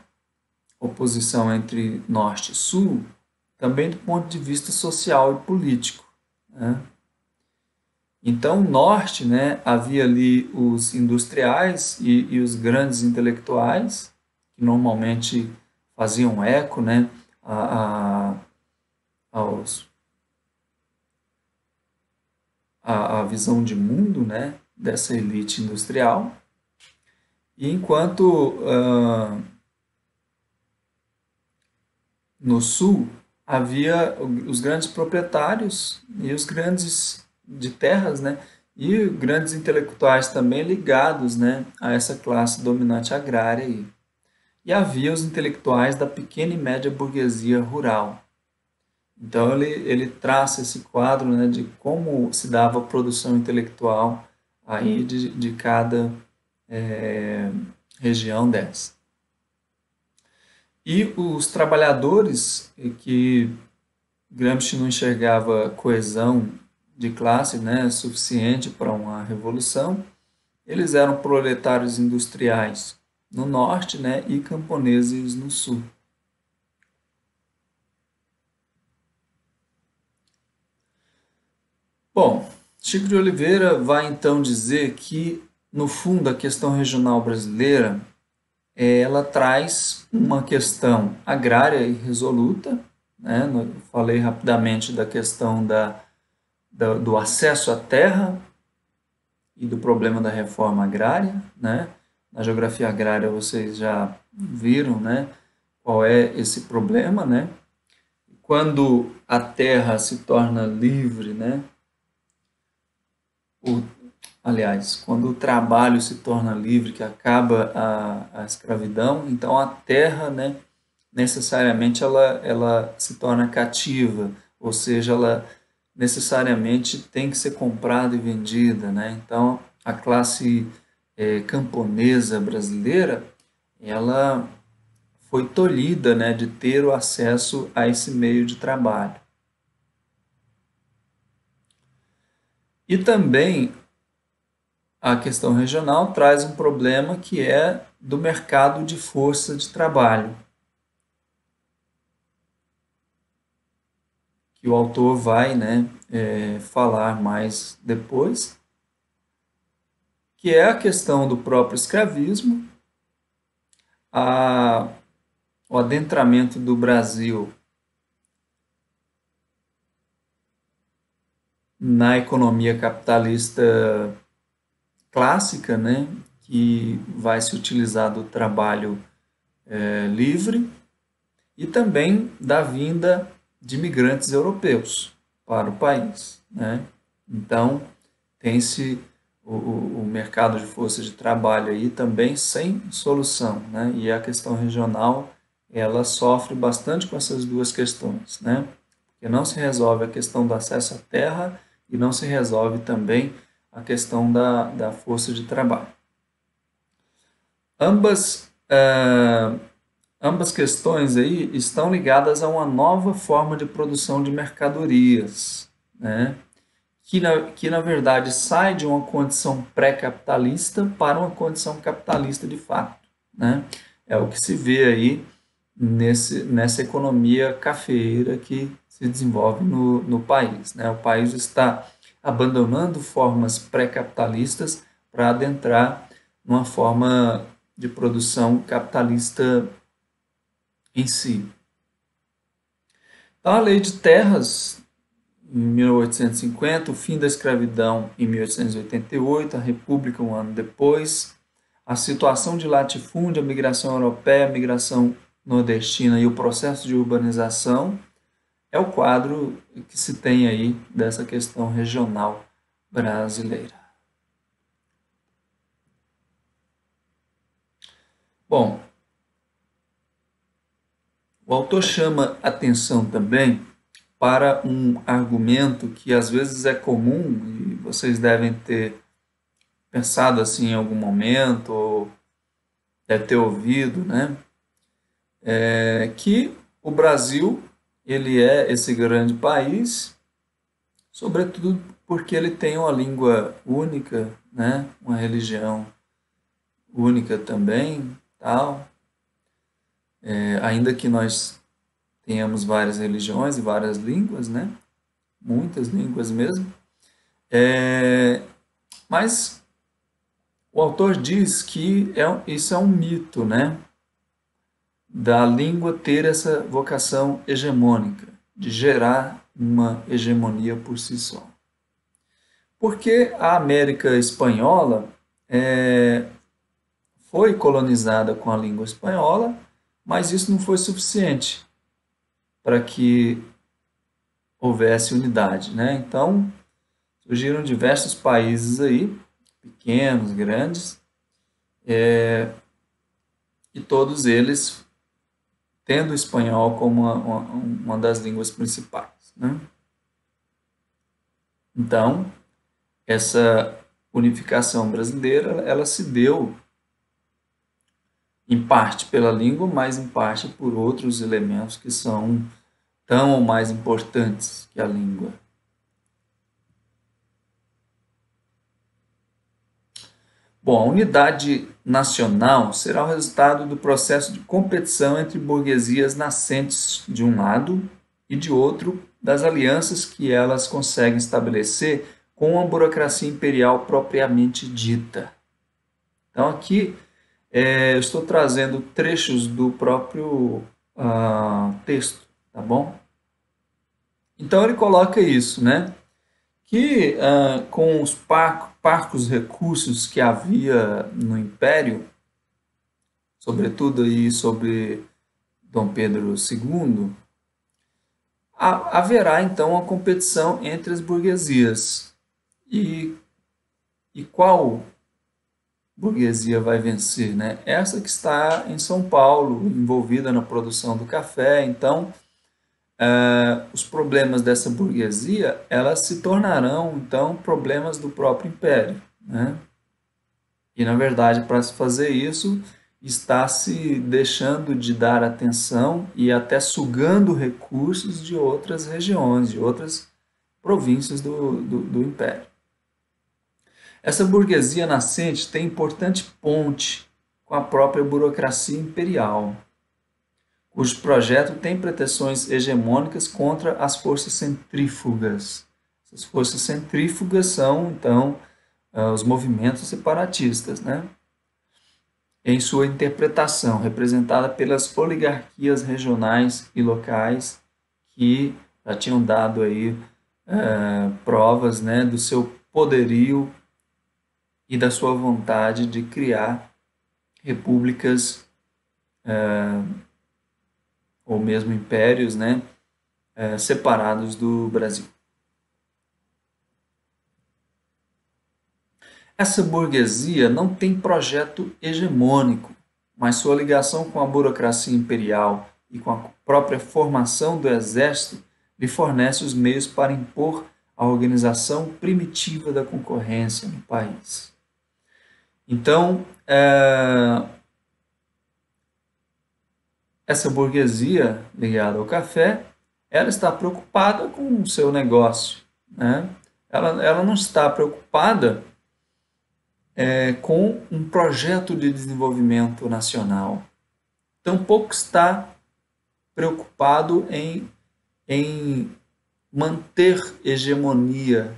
oposição entre norte e sul também do ponto de vista social e político, né? Então, no norte, né, havia ali os industriais e os grandes intelectuais, que normalmente faziam eco, né, aos, a visão de mundo, né, dessa elite industrial. E enquanto no sul havia os grandes proprietários e os grandes de terras, né, e grandes intelectuais também ligados, né, a essa classe dominante agrária aí. E havia os intelectuais da pequena e média burguesia rural. Então ele traça esse quadro, né, de como se dava a produção intelectual aí de cada região dessa. E os trabalhadores que Gramsci não enxergava coesão de classe, né, suficiente para uma revolução, eles eram proletários industriais no norte, né, e camponeses no sul. Bom, Chico de Oliveira vai então dizer que, no fundo, a questão regional brasileira ela traz uma questão agrária irresoluta, né? Eu falei rapidamente da questão do acesso à terra e do problema da reforma agrária, né? Na geografia agrária vocês já viram, né, qual é esse problema, né? Quando a terra se torna livre, né? Aliás, quando o trabalho se torna livre, que acaba a escravidão, então a terra, né, necessariamente ela se torna cativa, ou seja, ela necessariamente tem que ser comprada e vendida, né? Então a classe camponesa brasileira, ela foi tolhida, né, de ter o acesso a esse meio de trabalho. E também a questão regional traz um problema que é do mercado de força de trabalho, que o autor vai, né, falar mais depois, que é a questão do próprio escravismo, o adentramento do Brasil na economia capitalista clássica, né, que vai se utilizar do trabalho livre e também da vinda de imigrantes europeus para o país, né? Então, tem-se o mercado de força de trabalho aí também sem solução, né? E a questão regional, ela sofre bastante com essas duas questões, né? Porque não se resolve a questão do acesso à terra e não se resolve também a questão da força de trabalho. Ambas questões aí estão ligadas a uma nova forma de produção de mercadorias, né? Que na verdade sai de uma condição pré-capitalista para uma condição capitalista de fato, né? É o que se vê aí nessa economia cafeeira que se desenvolve no país, né? O país está abandonando formas pré-capitalistas para adentrar numa forma de produção capitalista em si. Então, a Lei de Terras, em 1850, o fim da escravidão em 1888, a República um ano depois, a situação de latifúndio, a migração europeia, a migração nordestina e o processo de urbanização é o quadro que se tem aí dessa questão regional brasileira. Bom, o autor chama atenção também para um argumento que às vezes é comum e vocês devem ter pensado assim em algum momento ou deve ter ouvido, né? Que o Brasil ele é esse grande país, sobretudo porque ele tem uma língua única, né? Uma religião única também, tal. Ainda que nós tenhamos várias religiões e várias línguas, né? Muitas línguas mesmo. Mas o autor diz que isso é um mito, né? Da língua ter essa vocação hegemônica, de gerar uma hegemonia por si só. Porque a América espanhola foi colonizada com a língua espanhola, mas isso não foi suficiente para que houvesse unidade, né? Então, surgiram diversos países aí, pequenos, grandes, e todos eles tendo o espanhol como uma das línguas principais, né? Então, essa unificação brasileira, ela se deu em parte pela língua, mas em parte por outros elementos que são tão ou mais importantes que a língua. Bom, a unidade nacional será o resultado do processo de competição entre burguesias nascentes de um lado e de outro, das alianças que elas conseguem estabelecer com a burocracia imperial propriamente dita. Então aqui Eu estou trazendo trechos do próprio texto, tá bom? Então ele coloca isso, né? Que com os parcos recursos que havia no Império, sobretudo aí sobre Dom Pedro II, haverá então uma competição entre as burguesias. E, e qual burguesia vai vencer, né? Essa que está em São Paulo, envolvida na produção do café. Então, os problemas dessa burguesia, elas se tornarão, então, problemas do próprio império, né? E, na verdade, para se fazer isso, está se deixando de dar atenção e até sugando recursos de outras regiões, de outras províncias do império. Essa burguesia nascente tem importante ponte com a própria burocracia imperial, cujo projeto tem pretensões hegemônicas contra as forças centrífugas. Essas forças centrífugas são, então, os movimentos separatistas, né? Em sua interpretação, representada pelas oligarquias regionais e locais que já tinham dado aí provas, né, do seu poderio e da sua vontade de criar repúblicas ou mesmo impérios, né, separados do Brasil. Essa burguesia não tem projeto hegemônico, mas sua ligação com a burocracia imperial e com a própria formação do exército lhe fornece os meios para impor a organização primitiva da concorrência no país. Então, essa burguesia ligada ao café, ela está preocupada com o seu negócio, né? Ela não está preocupada com um projeto de desenvolvimento nacional. Tampouco está preocupado em manter hegemonia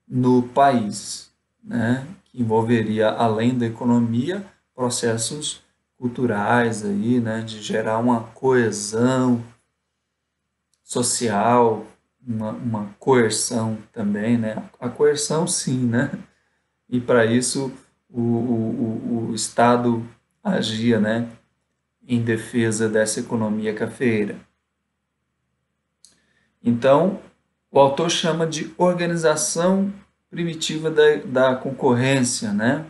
no país, né? Que envolveria, além da economia, processos culturais aí, né? De gerar uma coesão social, uma coerção também, né? A coerção sim, né? E para isso o Estado agia, né? Em defesa dessa economia cafeeira. Então, o autor chama de organização primitiva da concorrência, né?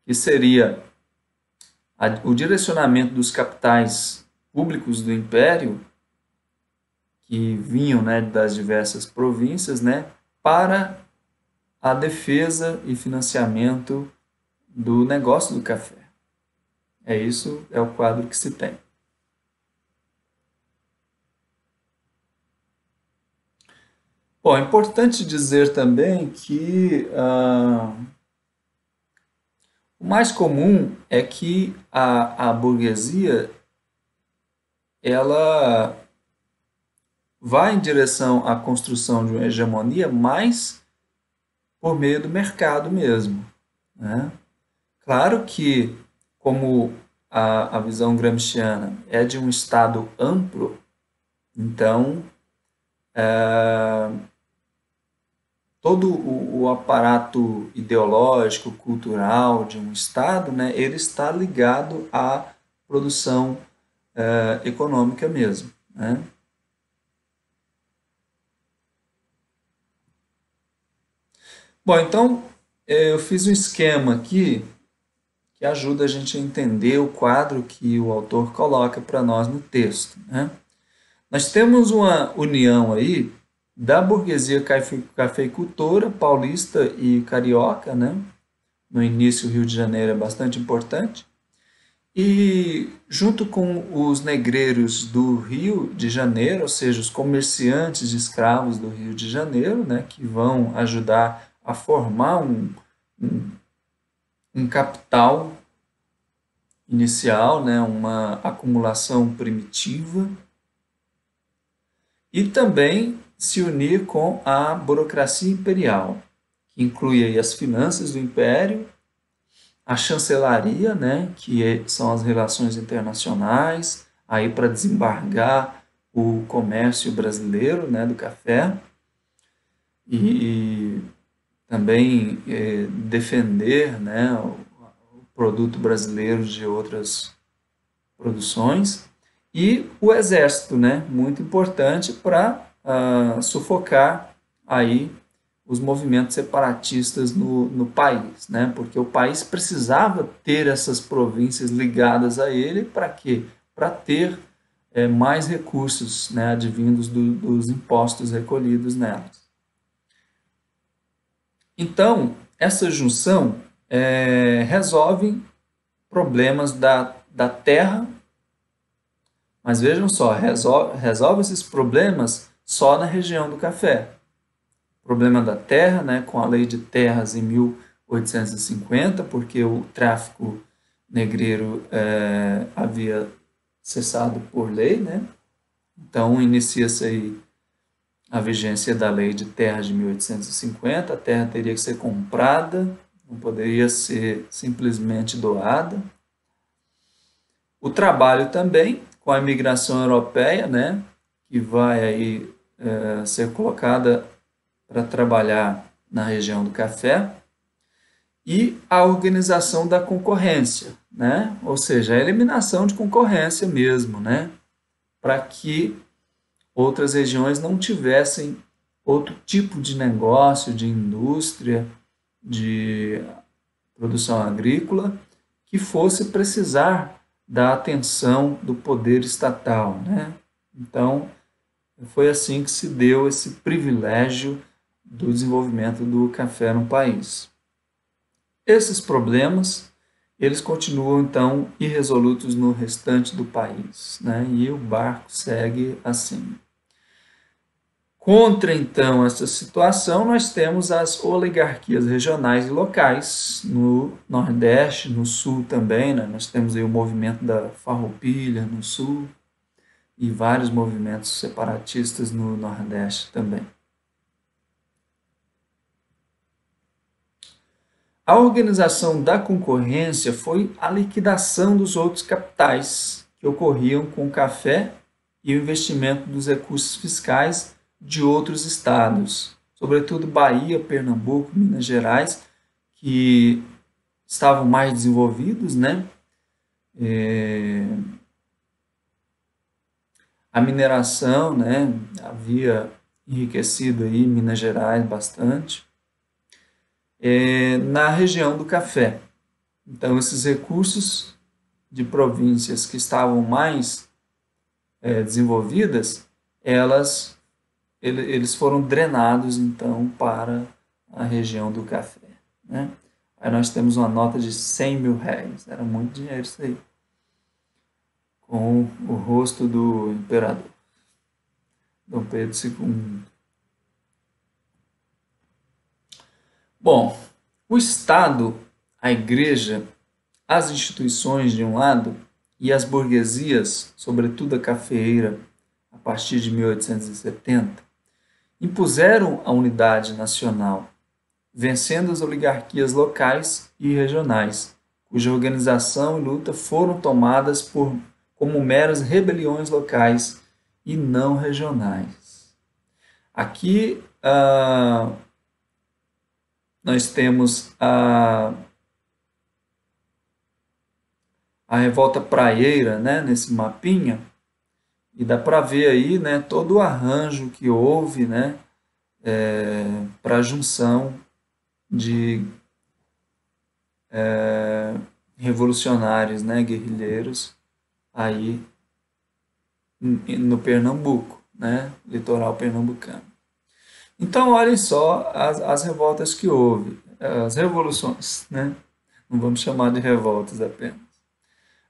Que seria o direcionamento dos capitais públicos do império, que vinham, né, das diversas províncias, né, para a defesa e financiamento do negócio do café. Isso é o quadro que se tem. Bom, é importante dizer também que o mais comum é que a burguesia ela vai em direção à construção de uma hegemonia, mas por meio do mercado mesmo, né? Claro que, como a visão gramsciana é de um Estado amplo, então todo o aparato ideológico, cultural de um Estado, né, ele está ligado à produção econômica mesmo, né? Bom, então eu fiz um esquema aqui que ajuda a gente a entender o quadro que o autor coloca para nós no texto, né? Nós temos uma união aí da burguesia cafeicultora paulista e carioca, né? No início, o Rio de Janeiro é bastante importante. E junto com os negreiros do Rio de Janeiro, ou seja, os comerciantes de escravos do Rio de Janeiro, né, que vão ajudar a formar um, um capital inicial, né, uma acumulação primitiva, e também se unir com a burocracia imperial, que inclui aí as finanças do império a chancelaria, né, são as relações internacionais, aí para desembargar o comércio brasileiro, né, do café, e também defender, né, o produto brasileiro de outras produções, e o exército, né, muito importante para sufocar aí os movimentos separatistas no país, né, porque o país precisava ter essas províncias ligadas a ele para quê? Para ter mais recursos, né, advindos dos impostos recolhidos nelas. Então, essa junção resolve problemas da terra, mas vejam só, resolve esses problemas só na região do café. Problema da terra, né, com a lei de terras em 1850, porque o tráfico negreiro havia cessado por lei, né? Então inicia-se aí a vigência da lei de terras de 1850, a terra teria que ser comprada, não poderia ser simplesmente doada. O trabalho também, com a imigração europeia, né, que vai aí ser colocada para trabalhar na região do café, e a organização da concorrência, né, ou seja, a eliminação de concorrência mesmo, né, para que outras regiões não tivessem outro tipo de negócio, de indústria, de produção agrícola, que fosse precisar da atenção do poder estatal, né? Então, foi assim que se deu esse privilégio do desenvolvimento do café no país. Esses problemas, eles continuam, então, irresolutos no restante do país, né? E o barco segue assim. Contra, então, essa situação, nós temos as oligarquias regionais e locais no Nordeste, no Sul também, né? Nós temos aí o movimento da Farroupilha no Sul e vários movimentos separatistas no Nordeste também. A organização da concorrência foi a liquidação dos outros capitais que ocorriam com o café e o investimento dos recursos fiscais de outros estados, sobretudo Bahia, Pernambuco, Minas Gerais, que estavam mais desenvolvidos, né? A mineração, né, havia enriquecido aí Minas Gerais bastante, na região do café. Então, esses recursos de províncias que estavam mais desenvolvidas, eles foram drenados, então, para a região do café, né? Aí nós temos uma nota de 100 mil réis, era muito dinheiro isso aí, com o rosto do imperador Dom Pedro II. Bom, o Estado, a Igreja, as instituições de um lado e as burguesias, sobretudo a cafeeira, a partir de 1870, impuseram a unidade nacional, vencendo as oligarquias locais e regionais, cuja organização e luta foram tomadas como meras rebeliões locais e não regionais. Aqui nós temos a revolta praieira, né, nesse mapinha, e dá para ver aí, né, todo o arranjo que houve, né, para a junção de revolucionários, né, guerrilheiros aí no Pernambuco, né, litoral pernambucano. Então, olhem só as revoltas que houve, as revoluções, né, não vamos chamar de revoltas apenas.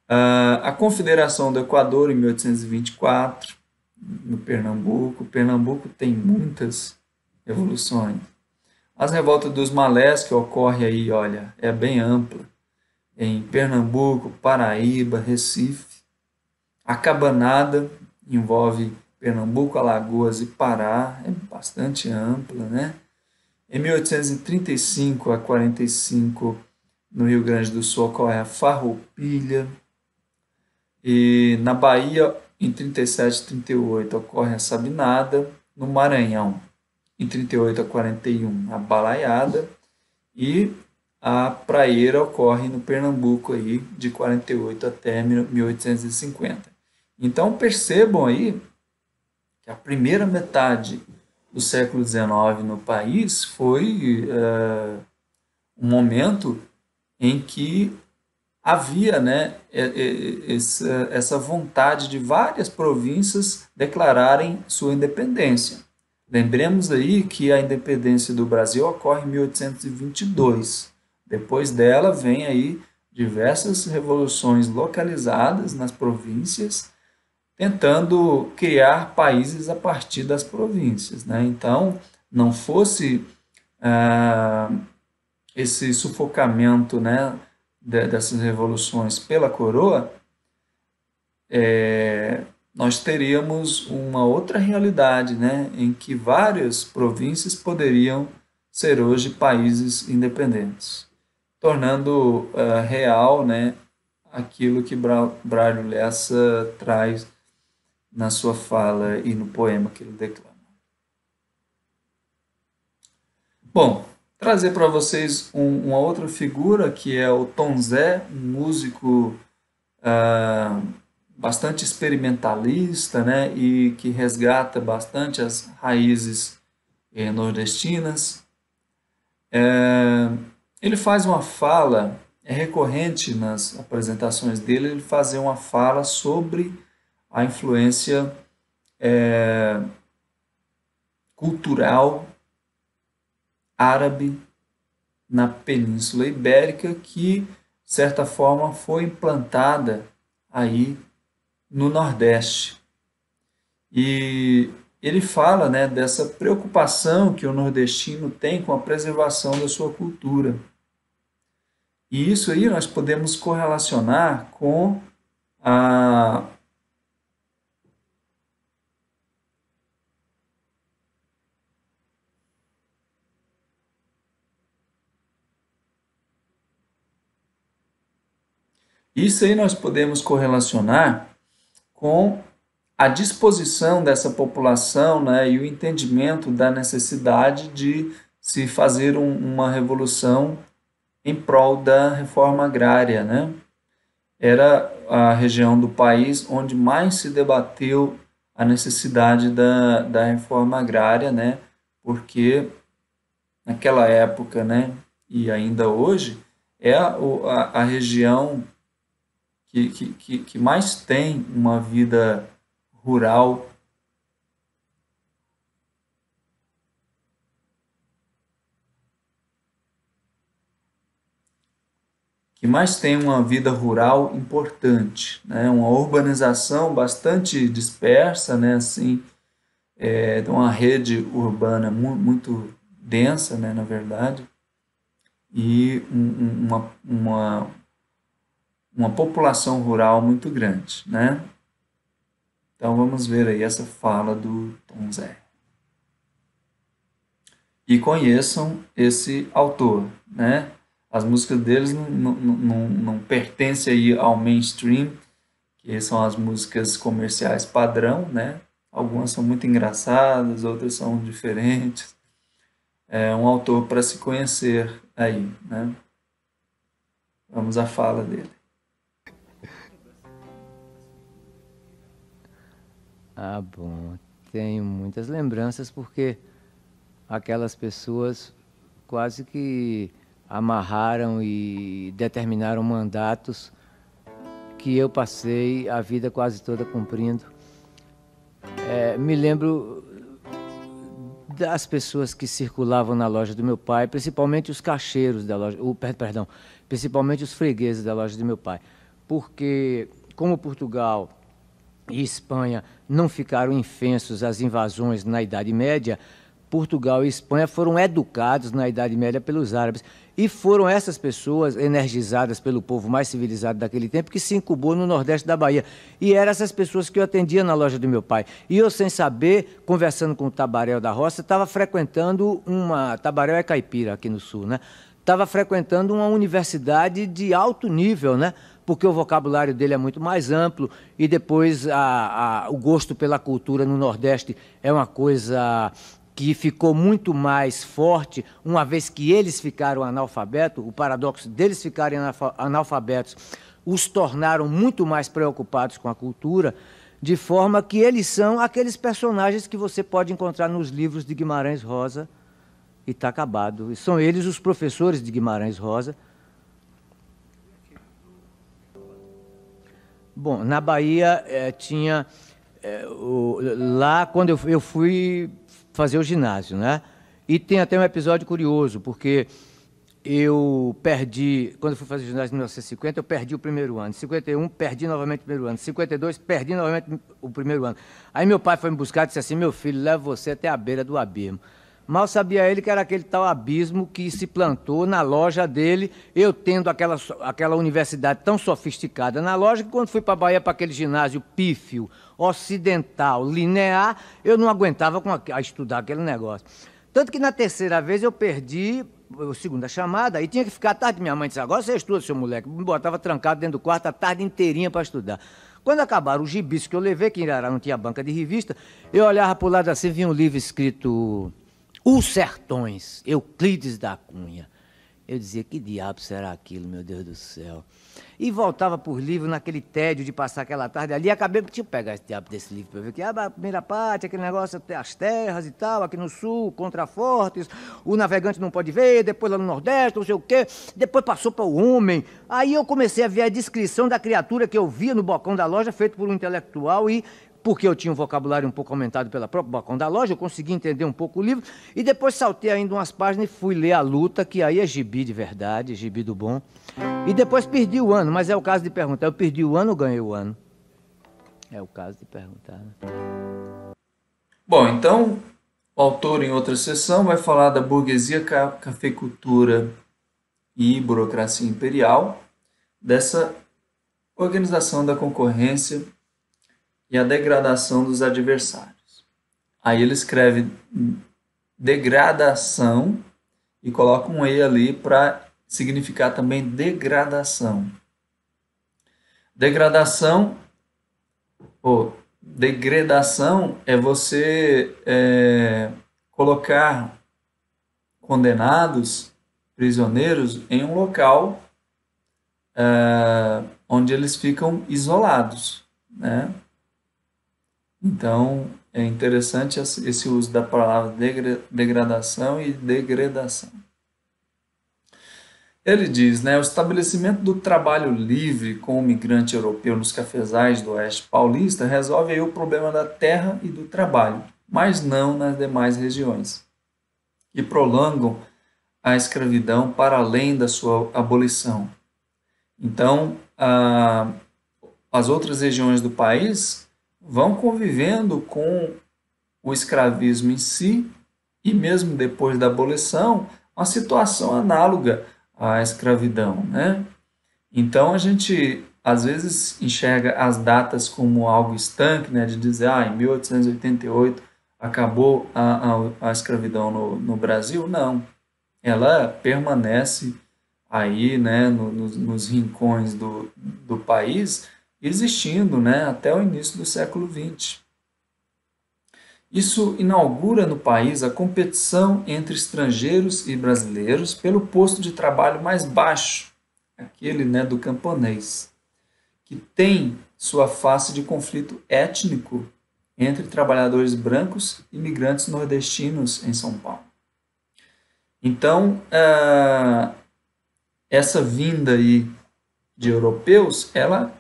A Confederação do Equador, em 1824, no Pernambuco. Pernambuco tem muitas revoluções. As revoltas dos malés, que ocorre aí, olha, é bem ampla, em Pernambuco, Paraíba, Recife. A Cabanada envolve Pernambuco, Alagoas e Pará, é bastante ampla, né? Em 1835 a 45, No Rio Grande do Sul ocorre a Farroupilha. E na Bahia, em 37 e 38, ocorre a Sabinada. No Maranhão, em 38 a 41, a Balaiada. E a Praieira ocorre no Pernambuco, aí, de 48 até 1850. Então percebam aí que a primeira metade do século XIX no país foi um momento em que havia, né, essa vontade de várias províncias declararem sua independência. Lembremos aí que a independência do Brasil ocorre em 1822. Depois dela vem aí diversas revoluções localizadas nas províncias, tentando criar países a partir das províncias, né? Então, não fosse esse sufocamento, né, dessas revoluções pela coroa, nós teríamos uma outra realidade, né, em que várias províncias poderiam ser hoje países independentes, tornando real, né, aquilo que Braulio Lessa traz na sua fala e no poema que ele declama. Bom, trazer para vocês uma outra figura, que é o Tom Zé, um músico bastante experimentalista, né, e que resgata bastante as raízes nordestinas. Ele faz uma fala, é recorrente nas apresentações dele, ele fazer uma fala sobre a influência cultural árabe na Península Ibérica, que, de certa forma, foi implantada aí no Nordeste. E ele fala, né, dessa preocupação que o nordestino tem com a preservação da sua cultura. E isso aí nós podemos correlacionar com a Isso aí nós podemos correlacionar com a disposição dessa população, né, e o entendimento da necessidade de se fazer uma revolução em prol da reforma agrária, né? Era a região do país onde mais se debateu a necessidade da reforma agrária, né? Porque naquela época, né, e ainda hoje, é a região que mais tem uma vida rural importante, né? Uma urbanização bastante dispersa, né? Assim, uma rede urbana muito densa, né? Na verdade, e uma população rural muito grande, né? Então vamos ver aí essa fala do Tom Zé. E conheçam esse autor, né? As músicas deles não pertencem aí ao mainstream, que são as músicas comerciais padrão, né? Algumas são muito engraçadas, outras são diferentes. É um autor para se conhecer aí, né? Vamos à fala dele. Ah, bom, tenho muitas lembranças porque aquelas pessoas quase que amarraram e determinaram mandatos que eu passei a vida quase toda cumprindo. Me lembro das pessoas que circulavam na loja do meu pai, principalmente os caixeiros da loja, principalmente os fregueses da loja do meu pai, porque como Portugal e Espanha não ficaram infensos às invasões na Idade Média, Portugal e Espanha foram educados na Idade Média pelos árabes. E foram essas pessoas, energizadas pelo povo mais civilizado daquele tempo, que se incubou no Nordeste da Bahia. E eram essas pessoas que eu atendia na loja do meu pai. E eu, sem saber, conversando com o Tabaréu da Roça, estava frequentando Tabaréu é caipira aqui no Sul, né? estava frequentando uma universidade de alto nível, né? Porque o vocabulário dele é muito mais amplo e depois o gosto pela cultura no Nordeste é uma coisa que ficou muito mais forte, uma vez que eles ficaram analfabetos, o paradoxo deles ficarem analfabetos os tornaram muito mais preocupados com a cultura, de forma que eles são aqueles personagens que você pode encontrar nos livros de Guimarães Rosa, e está acabado. E são eles os professores de Guimarães Rosa. Bom, na Bahia tinha... lá, quando eu fui fazer o ginásio, né? E tem até um episódio curioso, porque eu perdi, quando eu fui fazer o ginásio em 1950, eu perdi o primeiro ano. Em 51, perdi novamente o primeiro ano. Em 52, perdi novamente o primeiro ano. Aí meu pai foi me buscar e disse assim: meu filho, leva você até a beira do abismo. Mal sabia ele que era aquele tal abismo que se plantou na loja dele, eu tendo aquela universidade tão sofisticada na loja, que quando fui para a Bahia, para aquele ginásio pífio, ocidental, linear, eu não aguentava a estudar aquele negócio. Tanto que na terceira vez eu perdi a segunda chamada e tinha que ficar à tarde. Minha mãe disse: agora você estuda, seu moleque. Me botava trancado dentro do quarto a tarde inteirinha para estudar. Quando acabaram os gibis que eu levei, que em Irará não tinha banca de revista, eu olhava para o lado assim, via um livro escrito Os Sertões, Euclides da Cunha. Eu dizia: que diabo será aquilo, meu Deus do céu? E voltava por livro naquele tédio de passar aquela tarde ali. E acabei, deixa eu pegar esse diabo desse livro para ver que a primeira parte, aquele negócio, as terras e tal, aqui no sul, contrafortes, o navegante não pode ver, depois lá no Nordeste, não sei o quê. Depois passou para o homem. Aí eu comecei a ver a descrição da criatura que eu via no balcão da loja, feito por um intelectual, e porque eu tinha um vocabulário um pouco aumentado pela própria balcão da loja, eu consegui entender um pouco o livro, e depois saltei ainda umas páginas e fui ler A Luta, que aí é gibi de verdade, gibi do bom. E depois perdi o ano, mas é o caso de perguntar, eu perdi o ano ou ganhei o ano? É o caso de perguntar, né? Bom, então, o autor em outra sessão vai falar da burguesia, cafeicultura e burocracia imperial, dessa organização da concorrência e a degradação dos adversários. Aí ele escreve degradação e coloca um E ali para significar também degradação. Degradação é você colocar condenados, prisioneiros, em um local onde eles ficam isolados, né? Então, é interessante esse uso da palavra degradação e degradação. Ele diz, né, o estabelecimento do trabalho livre com o migrante europeu nos cafezais do Oeste Paulista resolve aí o problema da terra e do trabalho, mas não nas demais regiões, e prolongam a escravidão para além da sua abolição. Então, as outras regiões do país vão convivendo com o escravismo em si, e mesmo depois da abolição, uma situação análoga à escravidão, né? Então a gente às vezes enxerga as datas como algo estanque, né? De dizer, em 1888 acabou a escravidão no Brasil. Não, ela permanece aí, né? Nos rincões do país, existindo, né, até o início do século XX. Isso inaugura no país a competição entre estrangeiros e brasileiros pelo posto de trabalho mais baixo, aquele, né, do camponês, que tem sua face de conflito étnico entre trabalhadores brancos e imigrantes nordestinos em São Paulo. Então, essa vinda aí de europeus, ela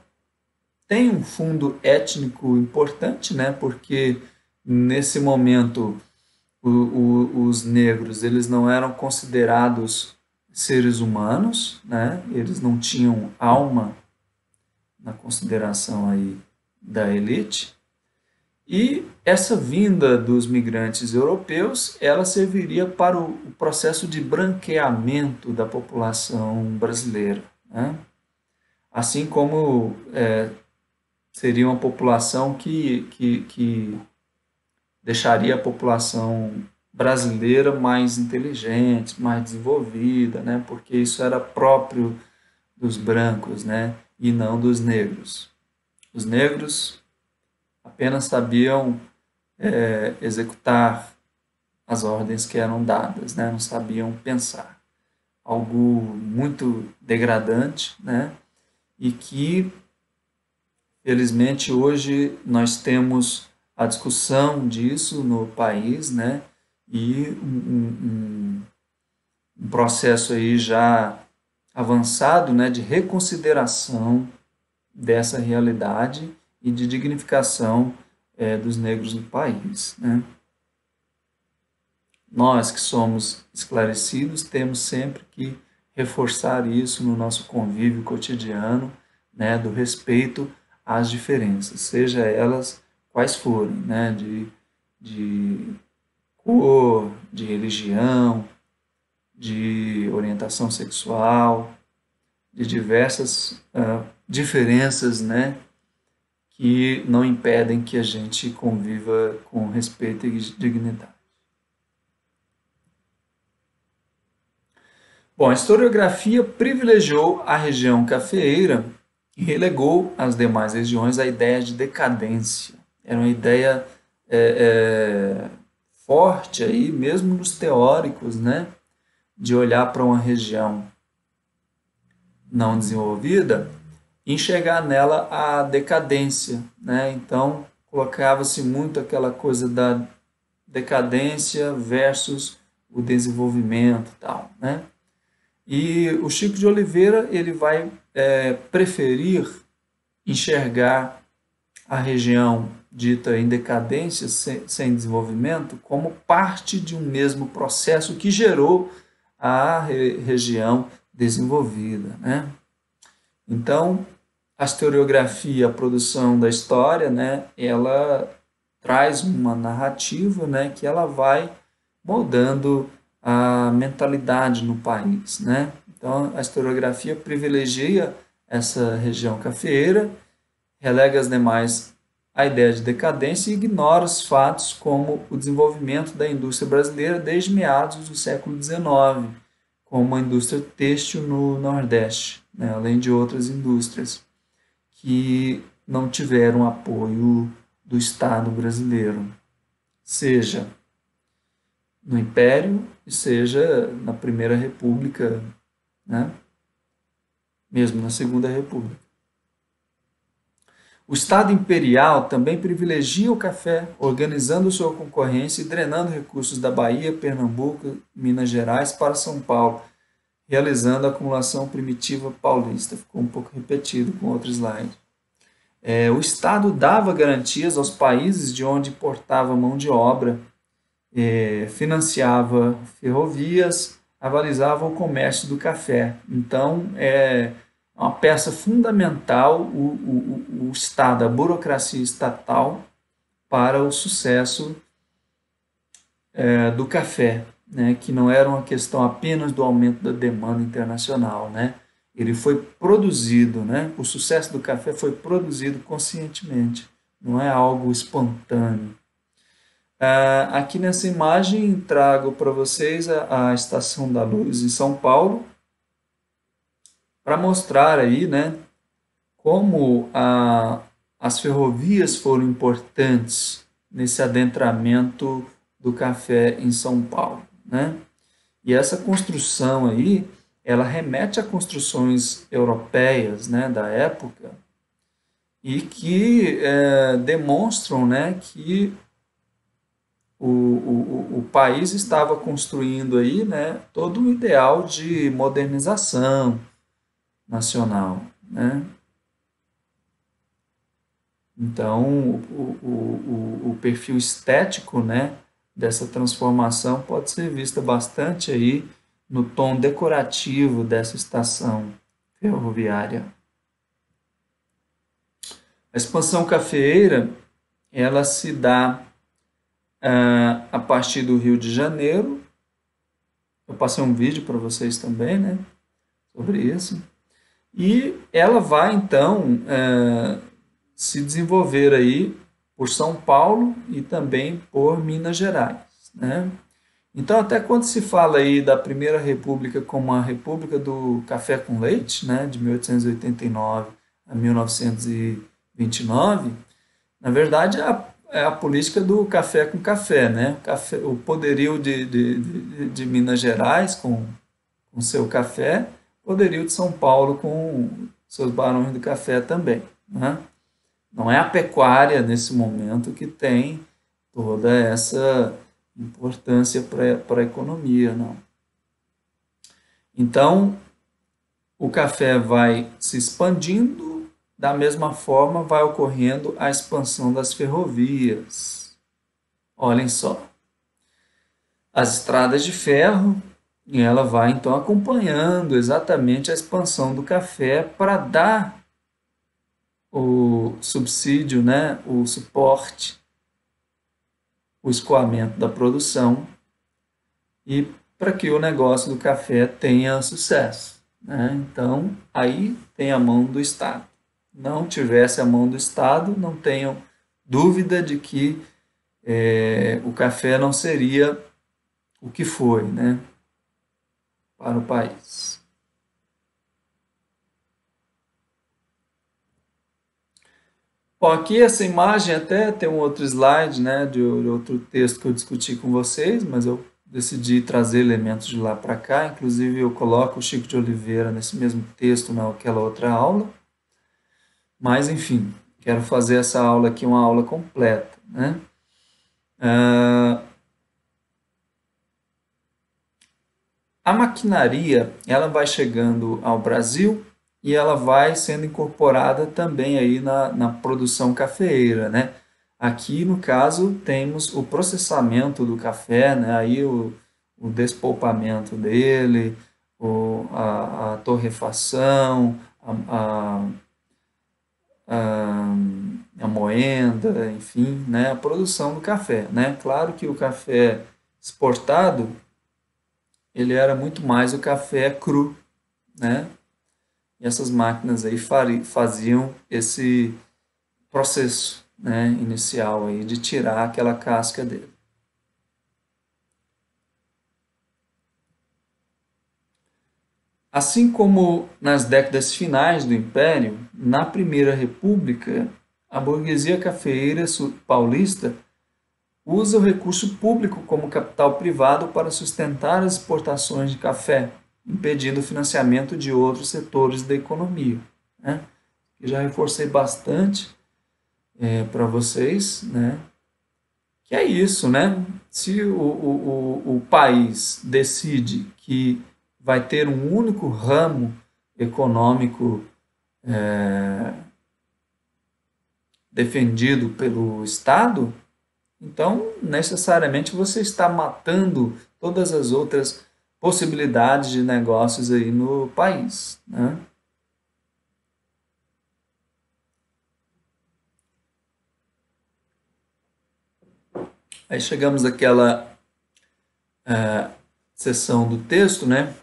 tem um fundo étnico importante, né? Porque nesse momento os negros eles não eram considerados seres humanos, né? Eles não tinham alma na consideração aí da elite. E essa vinda dos migrantes europeus, ela serviria para o processo de branqueamento da população brasileira, né? Assim como seria uma população que deixaria a população brasileira mais inteligente, mais desenvolvida, né? Porque isso era próprio dos brancos, né? E não dos negros. Os negros apenas sabiam executar as ordens que eram dadas, né? Não sabiam pensar. Algo muito degradante, né? E que, felizmente, hoje nós temos a discussão disso no país, né? E um processo aí já avançado, né, de reconsideração dessa realidade e de dignificação dos negros no país, né? Nós que somos esclarecidos temos sempre que reforçar isso no nosso convívio cotidiano, né, do respeito às diferenças, seja elas quais forem, né, de cor, de religião, de orientação sexual, de diversas diferenças, né, que não impedem que a gente conviva com respeito e dignidade. Bom, a historiografia privilegiou a região cafeeira e relegou as demais regiões à ideia de decadência. Era uma ideia forte aí, mesmo nos teóricos, né, de olhar para uma região não desenvolvida e enxergar nela a decadência, né? Então, colocava-se muito aquela coisa da decadência versus o desenvolvimento e tal, né? E o Chico de Oliveira ele vai preferir enxergar a região dita em decadência, sem desenvolvimento, como parte de um mesmo processo que gerou a região desenvolvida, né? Então, a historiografia, a produção da história, né, ela traz uma narrativa, né, que ela vai moldando a mentalidade no país, né? Então, a historiografia privilegia essa região cafeeira, relega as demais à ideia de decadência e ignora os fatos como o desenvolvimento da indústria brasileira desde meados do século XIX, como a indústria têxtil no Nordeste, né? Além de outras indústrias que não tiveram apoio do Estado brasileiro, seja no Império e seja na Primeira República, né? Mesmo na Segunda República. O Estado imperial também privilegia o café, organizando sua concorrência e drenando recursos da Bahia, Pernambuco, Minas Gerais para São Paulo, realizando a acumulação primitiva paulista. Ficou um pouco repetido com outro slide. O Estado dava garantias aos países de onde importava mão de obra, financiava ferrovias, avalizava o comércio do café. Então, é uma peça fundamental o Estado, a burocracia estatal, para o sucesso do café, né? Que não era uma questão apenas do aumento da demanda internacional, né? Ele foi produzido, né? O sucesso do café foi produzido conscientemente, não é algo espontâneo. Aqui nessa imagem trago para vocês a Estação da Luz em São Paulo, para mostrar aí, né, como as ferrovias foram importantes nesse adentramento do café em São Paulo, né? E essa construção aí, ela remete a construções europeias, né, da época e que demonstram, né, que o país estava construindo aí, né, todo um ideal de modernização nacional, né? Então, o perfil estético, né, dessa transformação pode ser vista bastante aí no tom decorativo dessa estação ferroviária. A expansão cafeeira, ela se dá a partir do Rio de Janeiro. Eu passei um vídeo para vocês também, né, sobre isso. E ela vai, então, se desenvolver aí por São Paulo e também por Minas Gerais, né? Então, até quando se fala aí da Primeira República como a República do Café com Leite, né, de 1889 a 1929, na verdade é a política do café com café, né? O poderio de Minas Gerais com seu café, poderio de São Paulo com seus barões do café também, né? Não é a pecuária nesse momento que tem toda essa importância para a economia, não. Então, o café vai se expandindo, da mesma forma vai ocorrendo a expansão das ferrovias. Olhem só, as estradas de ferro, e ela vai então acompanhando exatamente a expansão do café para dar o subsídio, né, o suporte, o escoamento da produção e para que o negócio do café tenha sucesso, né? Então, aí tem a mão do Estado. Não tivesse a mão do Estado, não tenham dúvida de que o café não seria o que foi, né, para o país. Bom, aqui essa imagem até tem um outro slide, né, de outro texto que eu discuti com vocês, mas eu decidi trazer elementos de lá para cá. Inclusive eu coloco o Chico de Oliveira nesse mesmo texto naquela outra aula. Mas enfim, quero fazer essa aula aqui uma aula completa, né? A maquinaria, ela vai chegando ao Brasil e ela vai sendo incorporada também aí na produção cafeeira, né? Aqui, no caso, temos o processamento do café, né? Aí o despolpamento dele, a torrefação, a moenda, enfim, né? A produção do café, né? Claro que o café exportado, ele era muito mais o café cru, né? E essas máquinas aí faziam esse processo, né, inicial aí de tirar aquela casca dele. Assim como nas décadas finais do Império, na Primeira República, a burguesia cafeeira paulista usa o recurso público como capital privado para sustentar as exportações de café, impedindo o financiamento de outros setores da economia, né? Eu já reforcei bastante para vocês, né? Que é isso, né? Se o país decide que vai ter um único ramo econômico defendido pelo Estado, então necessariamente você está matando todas as outras possibilidades de negócios aí no país, né? Aí chegamos àquela seção do texto, né,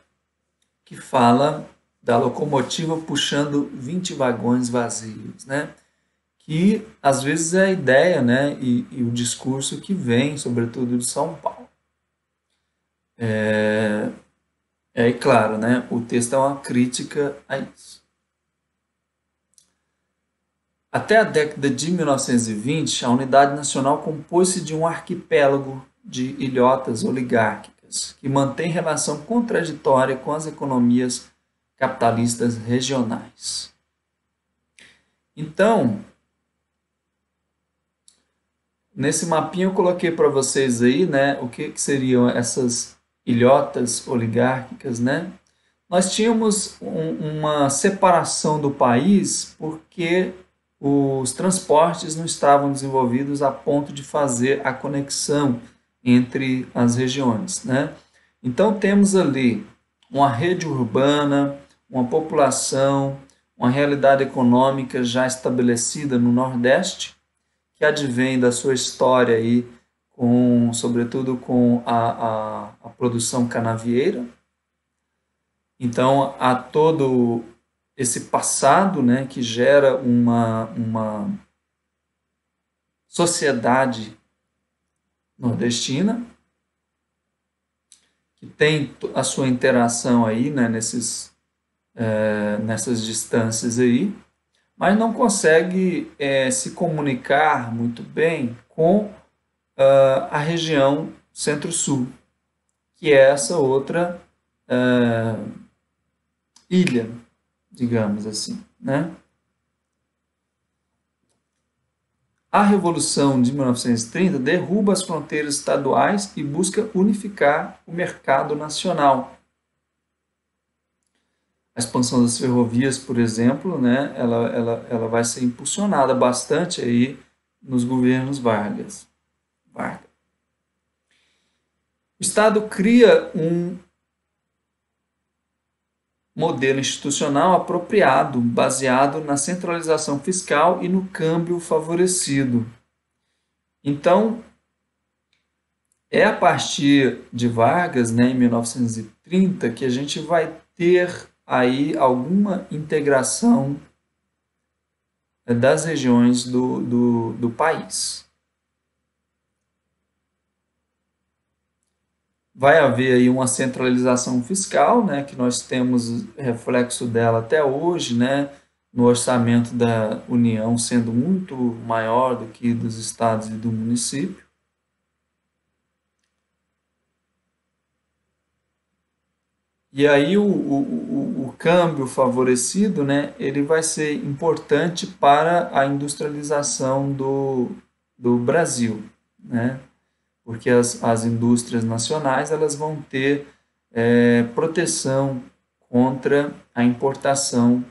que fala da locomotiva puxando 20 vagões vazios, né? Que às vezes é a ideia, né, e o discurso que vem, sobretudo de São Paulo. E claro, né, o texto é uma crítica a isso. Até a década de 1920, a unidade nacional compôs-se de um arquipélago de ilhotas oligárquicas, que mantém relação contraditória com as economias capitalistas regionais. Então, nesse mapinha eu coloquei para vocês aí, né, o que seriam essas ilhotas oligárquicas, né? Nós tínhamos uma separação do país porque os transportes não estavam desenvolvidos a ponto de fazer a conexão entre as regiões, né? Então temos ali uma rede urbana, uma população, uma realidade econômica já estabelecida no Nordeste, que advém da sua história aí, sobretudo com a produção canavieira. Então, há todo esse passado, né, que gera uma sociedade nordestina. que tem a sua interação aí, né, nessas distâncias aí, mas não consegue se comunicar muito bem com a região Centro-Sul, que é essa outra ilha, digamos assim, né? A Revolução de 1930 derruba as fronteiras estaduais e busca unificar o mercado nacional. A expansão das ferrovias, por exemplo, né, ela vai ser impulsionada bastante aí nos governos Vargas. O Estado cria um modelo institucional apropriado, baseado na centralização fiscal e no câmbio favorecido. Então, é a partir de Vargas, né, em 1930, que a gente vai ter aí alguma integração das regiões do país. Vai haver aí uma centralização fiscal, né, que nós temos reflexo dela até hoje, né, no orçamento da União sendo muito maior do que dos estados e do município. E aí o câmbio favorecido, né, ele vai ser importante para a industrialização do Brasil, né? Porque as indústrias nacionais elas vão ter proteção contra a importação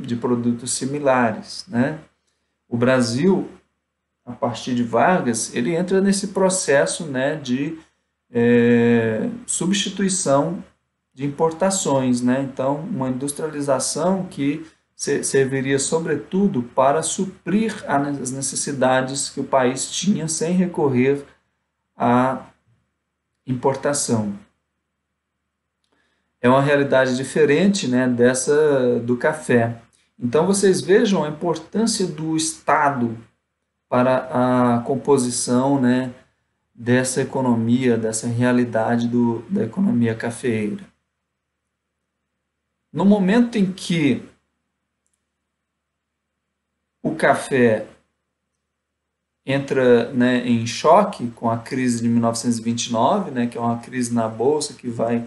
de produtos similares, né? O Brasil, a partir de Vargas, ele entra nesse processo, né, de substituição de importações, né? Então, uma industrialização que serviria sobretudo para suprir as necessidades que o país tinha sem recorrer à importação. É uma realidade diferente, né, dessa do café. Então vocês vejam a importância do Estado para a composição, né, dessa economia, dessa realidade da economia cafeeira. No momento em que o café entra, né, em choque com a crise de 1929, né, que é uma crise na bolsa que vai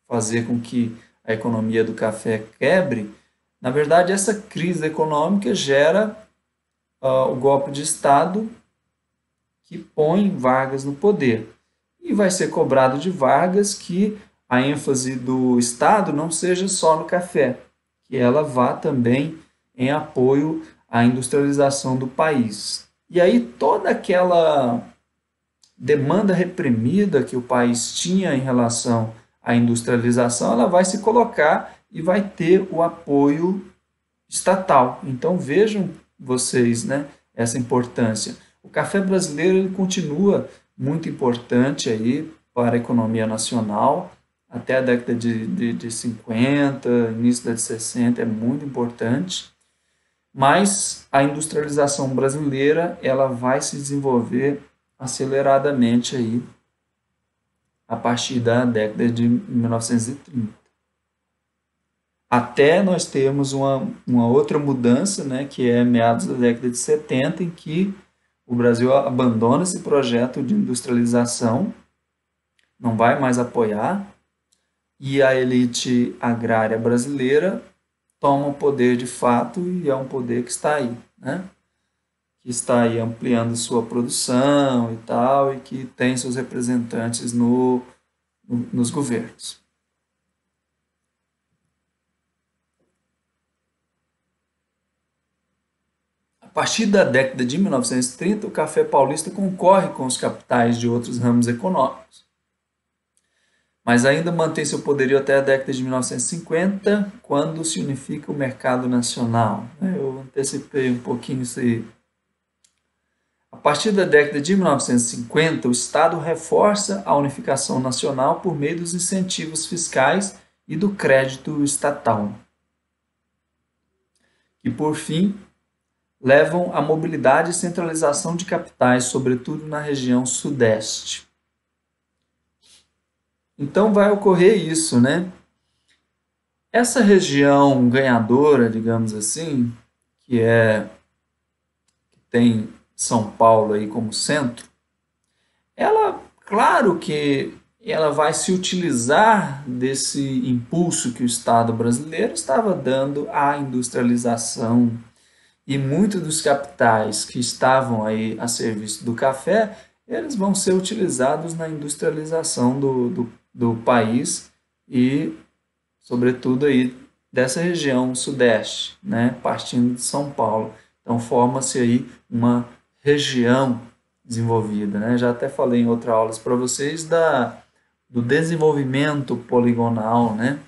fazer com que a economia do café quebre. Na verdade, essa crise econômica gera o golpe de Estado que põe Vargas no poder. E vai ser cobrado de Vargas que a ênfase do Estado não seja só no café, que ela vá também em apoio à industrialização do país. E aí toda aquela demanda reprimida que o país tinha em relação à industrialização, ela vai se colocar e vai ter o apoio estatal. Então vejam vocês, né, essa importância. O café brasileiro ele continua muito importante aí para a economia nacional, até a década de 50, início da de 60, é muito importante, mas a industrialização brasileira ela vai se desenvolver aceleradamente aí a partir da década de 1930. Até nós temos uma outra mudança, né, que é meados da década de 70, em que o Brasil abandona esse projeto de industrialização, não vai mais apoiar, e a elite agrária brasileira toma o poder de fato, e é um poder que está aí, né? Que está aí ampliando sua produção e tal, e que tem seus representantes nos governos. A partir da década de 1930, o café paulista concorre com os capitais de outros ramos econômicos, mas ainda mantém seu poderio até a década de 1950, quando se unifica o mercado nacional. Eu antecipei um pouquinho isso aí. A partir da década de 1950, o Estado reforça a unificação nacional por meio dos incentivos fiscais e do crédito estatal, que, por fim, levam à mobilidade e centralização de capitais, sobretudo na região sudeste. Então vai ocorrer isso, né? Essa região ganhadora, digamos assim, que tem São Paulo aí como centro, ela, claro que ela vai se utilizar desse impulso que o Estado brasileiro estava dando à industrialização, e muitos dos capitais que estavam aí a serviço do café, eles vão ser utilizados na industrialização do país e, sobretudo, aí dessa região sudeste, né, partindo de São Paulo. Então, forma-se aí uma região desenvolvida, né? Já até falei em outras aulas para vocês do desenvolvimento poligonal, né,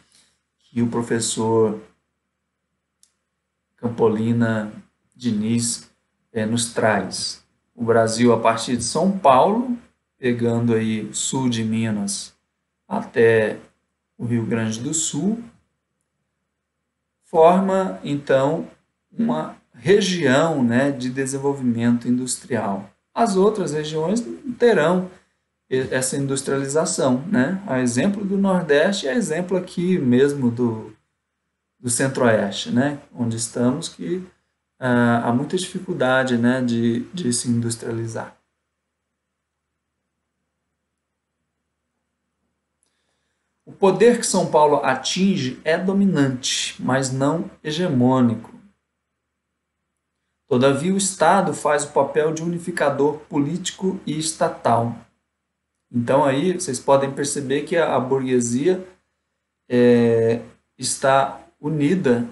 que o professor Campolina Diniz nos traz. O Brasil, a partir de São Paulo, pegando aí o sul de Minas até o Rio Grande do Sul, forma então uma região, né, de desenvolvimento industrial. As outras regiões não terão essa industrialização, né? A exemplo do Nordeste e a exemplo aqui mesmo do Centro-Oeste, né? Onde estamos, que há muita dificuldade, né, de se industrializar. O poder que São Paulo atinge é dominante, mas não hegemônico. Todavia, o Estado faz o papel de unificador político e estatal. Então, aí vocês podem perceber que a burguesia está unida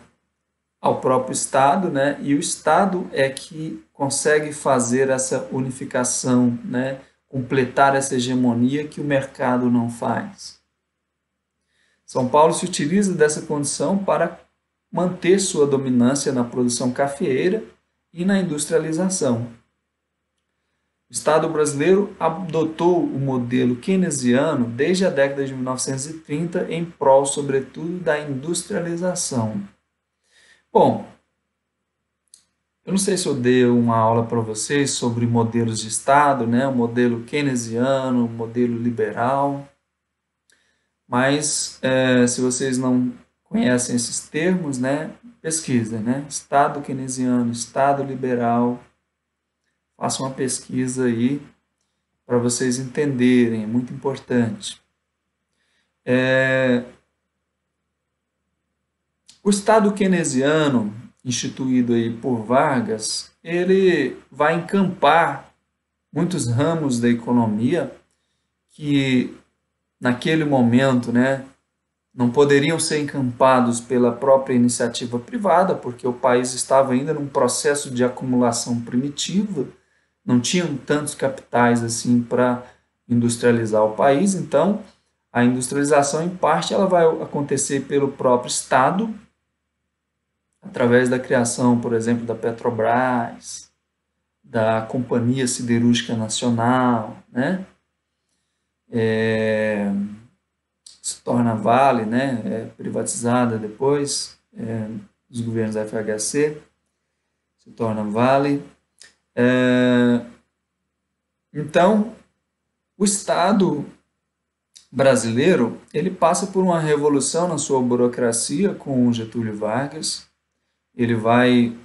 ao próprio Estado, né? E o Estado é que consegue fazer essa unificação, né? Completar essa hegemonia que o mercado não faz. São Paulo se utiliza dessa condição para manter sua dominância na produção cafeeira e na industrialização. O Estado brasileiro adotou o modelo keynesiano desde a década de 1930 em prol, sobretudo, da industrialização. Bom, eu não sei se eu dei uma aula para vocês sobre modelos de Estado, né? O modelo keynesiano, o modelo liberal, mas se vocês não conhecem esses termos, né? Pesquisem, né? Estado keynesiano, Estado liberal. Façam uma pesquisa aí para vocês entenderem, é muito importante. O Estado keynesiano, instituído aí por Vargas, ele vai encampar muitos ramos da economia que naquele momento, né, não poderiam ser encampados pela própria iniciativa privada, porque o país estava ainda num processo de acumulação primitiva, não tinham tantos capitais assim para industrializar o país, então a industrialização em parte ela vai acontecer pelo próprio Estado, através da criação, por exemplo, da Petrobras, da Companhia Siderúrgica Nacional, né? Se torna Vale, né? Privatizada depois dos governos da FHC, se torna Vale. Então, o Estado brasileiro ele passa por uma revolução na sua burocracia com Getúlio Vargas. Ele vai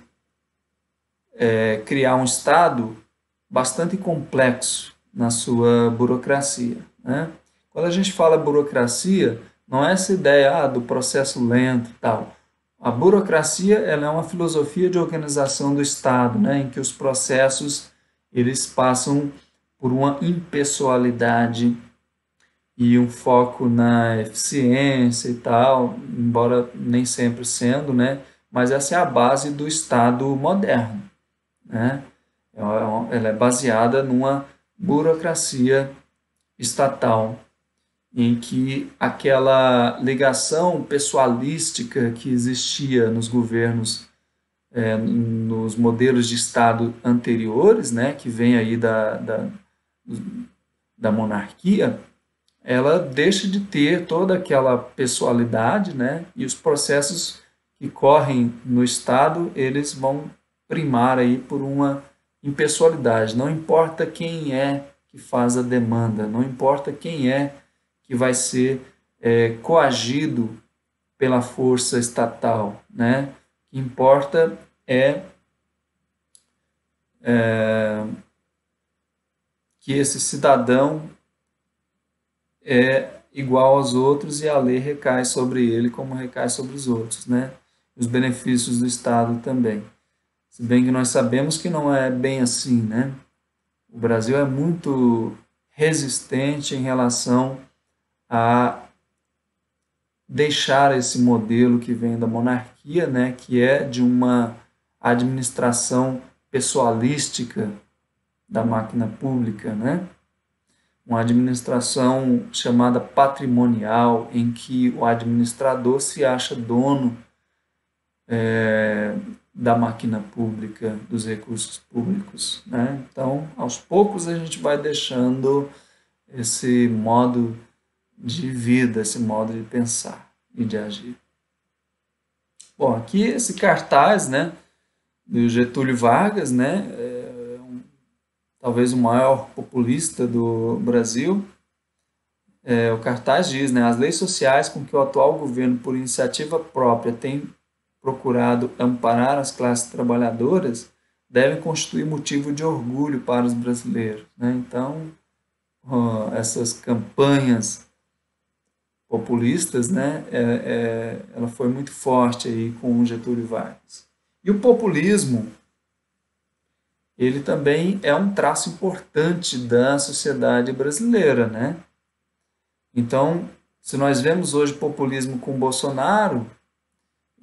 criar um Estado bastante complexo na sua burocracia, né? Quando a gente fala burocracia, não é essa ideia do processo lento e tal. A burocracia ela é uma filosofia de organização do Estado, né, em que os processos eles passam por uma impessoalidade e um foco na eficiência e tal, embora nem sempre sendo, né, mas essa é a base do Estado moderno, né? Ela é baseada numa burocracia estatal, em que aquela ligação pessoalística que existia nos governos, nos modelos de Estado anteriores, né, que vem aí da monarquia, ela deixa de ter toda aquela pessoalidade, né, e os processos que correm no Estado, eles vão primar aí por uma impessoalidade. Não importa quem é que faz a demanda, não importa quem é que vai ser coagido pela força estatal, né? O que importa é que esse cidadão é igual aos outros e a lei recai sobre ele como recai sobre os outros, né? Os benefícios do Estado também. Se bem que nós sabemos que não é bem assim, né? O Brasil é muito resistente em relação a deixar esse modelo que vem da monarquia, né, que é de uma administração pessoalística da máquina pública, né? Uma administração chamada patrimonial, em que o administrador se acha dono da máquina pública, dos recursos públicos, né? Então, aos poucos a gente vai deixando esse modo de vida, esse modo de pensar e de agir. Bom, aqui esse cartaz, né, do Getúlio Vargas, né, talvez o maior populista do Brasil. O cartaz diz, né, as leis sociais com que o atual governo, por iniciativa própria, tem procurado amparar as classes trabalhadoras, devem constituir motivo de orgulho para os brasileiros, né? Então, essas campanhas populistas, né, ela foi muito forte aí com o Getúlio Vargas. E o populismo, ele também é um traço importante da sociedade brasileira, né? Então, se nós vemos hoje populismo com Bolsonaro,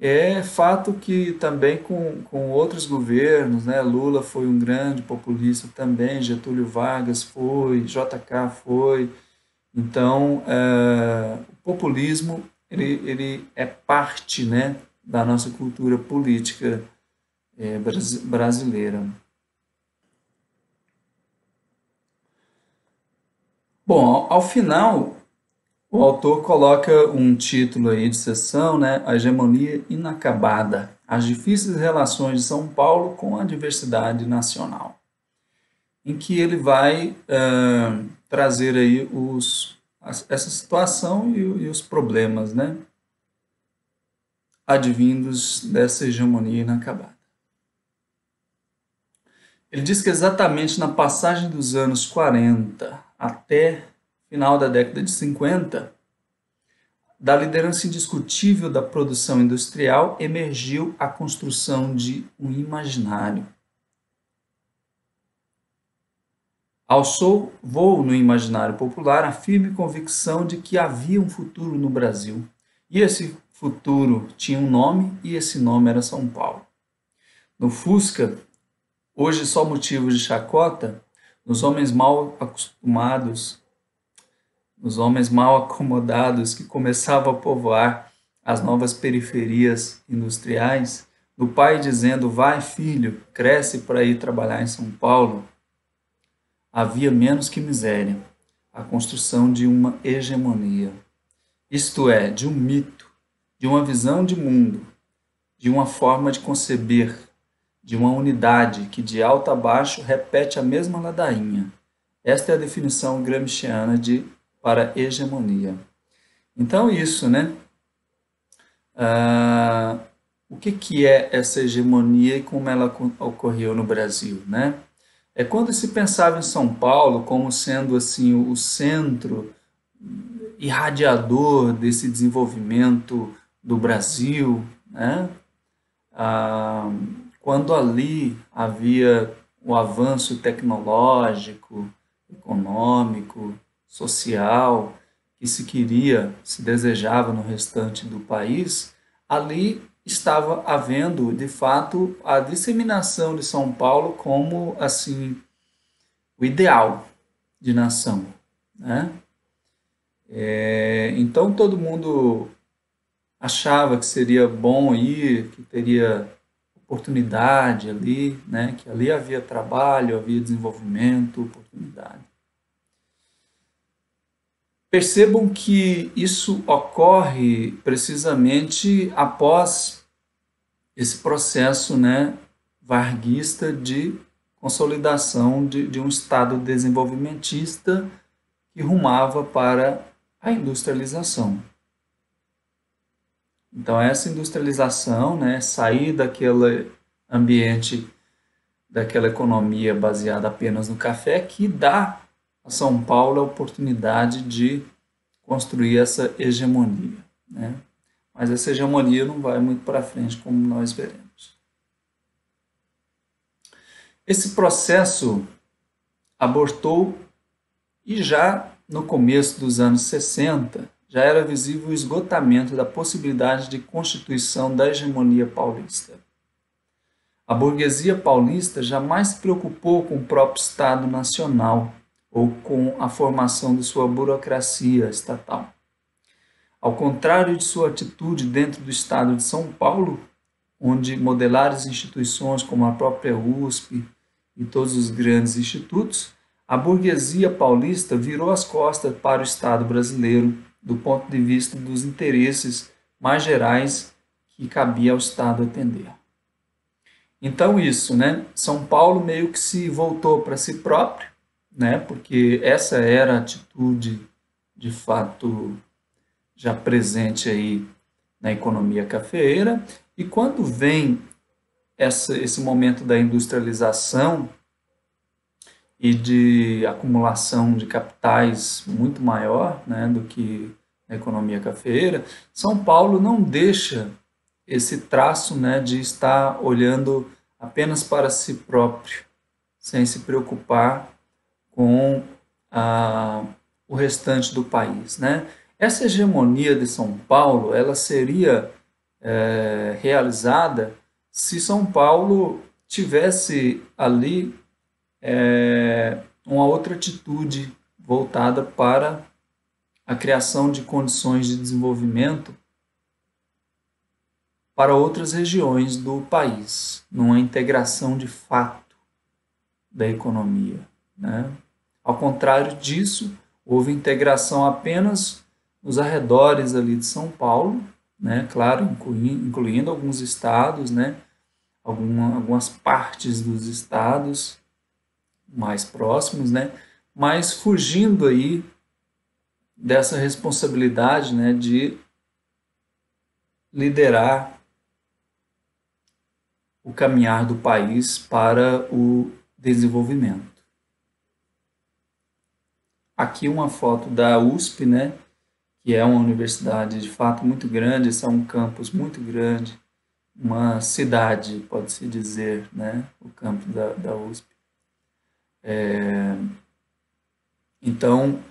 é fato que também com outros governos, né? Lula foi um grande populista também, Getúlio Vargas foi, JK foi. Então, o populismo ele é parte, né, da nossa cultura política brasileira. Bom, ao final, o autor coloca um título aí de sessão, né, A Hegemonia Inacabada, as difíceis relações de São Paulo com a diversidade nacional, em que ele vai trazer aí essa situação e os problemas, né, advindos dessa hegemonia inacabada. Ele diz que exatamente na passagem dos anos 40 até final da década de 50, da liderança indiscutível da produção industrial emergiu a construção de um imaginário. Alçou voo no imaginário popular a firme convicção de que havia um futuro no Brasil. E esse futuro tinha um nome, e esse nome era São Paulo. No Fusca, hoje só motivo de chacota, nos homens mal acostumados, nos homens mal acomodados que começavam a povoar as novas periferias industriais, do pai dizendo, vai filho, cresce para ir trabalhar em São Paulo, havia menos que miséria, a construção de uma hegemonia, isto é, de um mito, de uma visão de mundo, de uma forma de conceber, de uma unidade que de alto a baixo repete a mesma ladainha. Esta é a definição gramsciana para hegemonia. Então isso, né? O que é essa hegemonia e como ela ocorreu no Brasil, né? É quando se pensava em São Paulo como sendo assim o centro irradiador desse desenvolvimento do Brasil, né? Quando ali havia o avanço tecnológico, econômico, social, que se queria, se desejava no restante do país, ali estava havendo, de fato, a disseminação de São Paulo como, assim, o ideal de nação, né? Então, todo mundo achava que seria bom ir, que teria oportunidade ali, né? Que ali havia trabalho, havia desenvolvimento, oportunidade. Percebam que isso ocorre precisamente após esse processo, né, varguista de consolidação de um Estado desenvolvimentista que rumava para a industrialização. Então, essa industrialização, né, sair daquele ambiente, daquela economia baseada apenas no café, que dá a São Paulo a oportunidade de construir essa hegemonia, né? Mas essa hegemonia não vai muito para frente, como nós veremos. Esse processo abortou e já no começo dos anos 60 já era visível o esgotamento da possibilidade de constituição da hegemonia paulista. A burguesia paulista jamais se preocupou com o próprio Estado nacional ou com a formação de sua burocracia estatal. Ao contrário de sua atitude dentro do Estado de São Paulo, onde modelares instituições como a própria USP e todos os grandes institutos, a burguesia paulista virou as costas para o Estado brasileiro do ponto de vista dos interesses mais gerais que cabia ao Estado atender. Então isso, né? São Paulo meio que se voltou para si próprio, né? Porque essa era a atitude de fato já presente aí na economia cafeeira, e quando vem esse momento da industrialização e de acumulação de capitais muito maior, né, do que na economia cafeeira, São Paulo não deixa esse traço, né, de estar olhando apenas para si próprio, sem se preocupar com o restante do país, né? Essa hegemonia de São Paulo, ela seria realizada se São Paulo tivesse ali uma outra atitude voltada para a criação de condições de desenvolvimento para outras regiões do país, numa integração de fato da economia, né? Ao contrário disso, houve integração apenas nos arredores ali de São Paulo, né? Claro, incluindo alguns estados, né? Algumas partes dos estados mais próximos, né? Mas fugindo aí dessa responsabilidade, né, de liderar o caminhar do país para o desenvolvimento. Aqui uma foto da USP, né, que é uma universidade de fato muito grande, esse é um campus muito grande, uma cidade, pode-se dizer, né, o campus da USP. Então,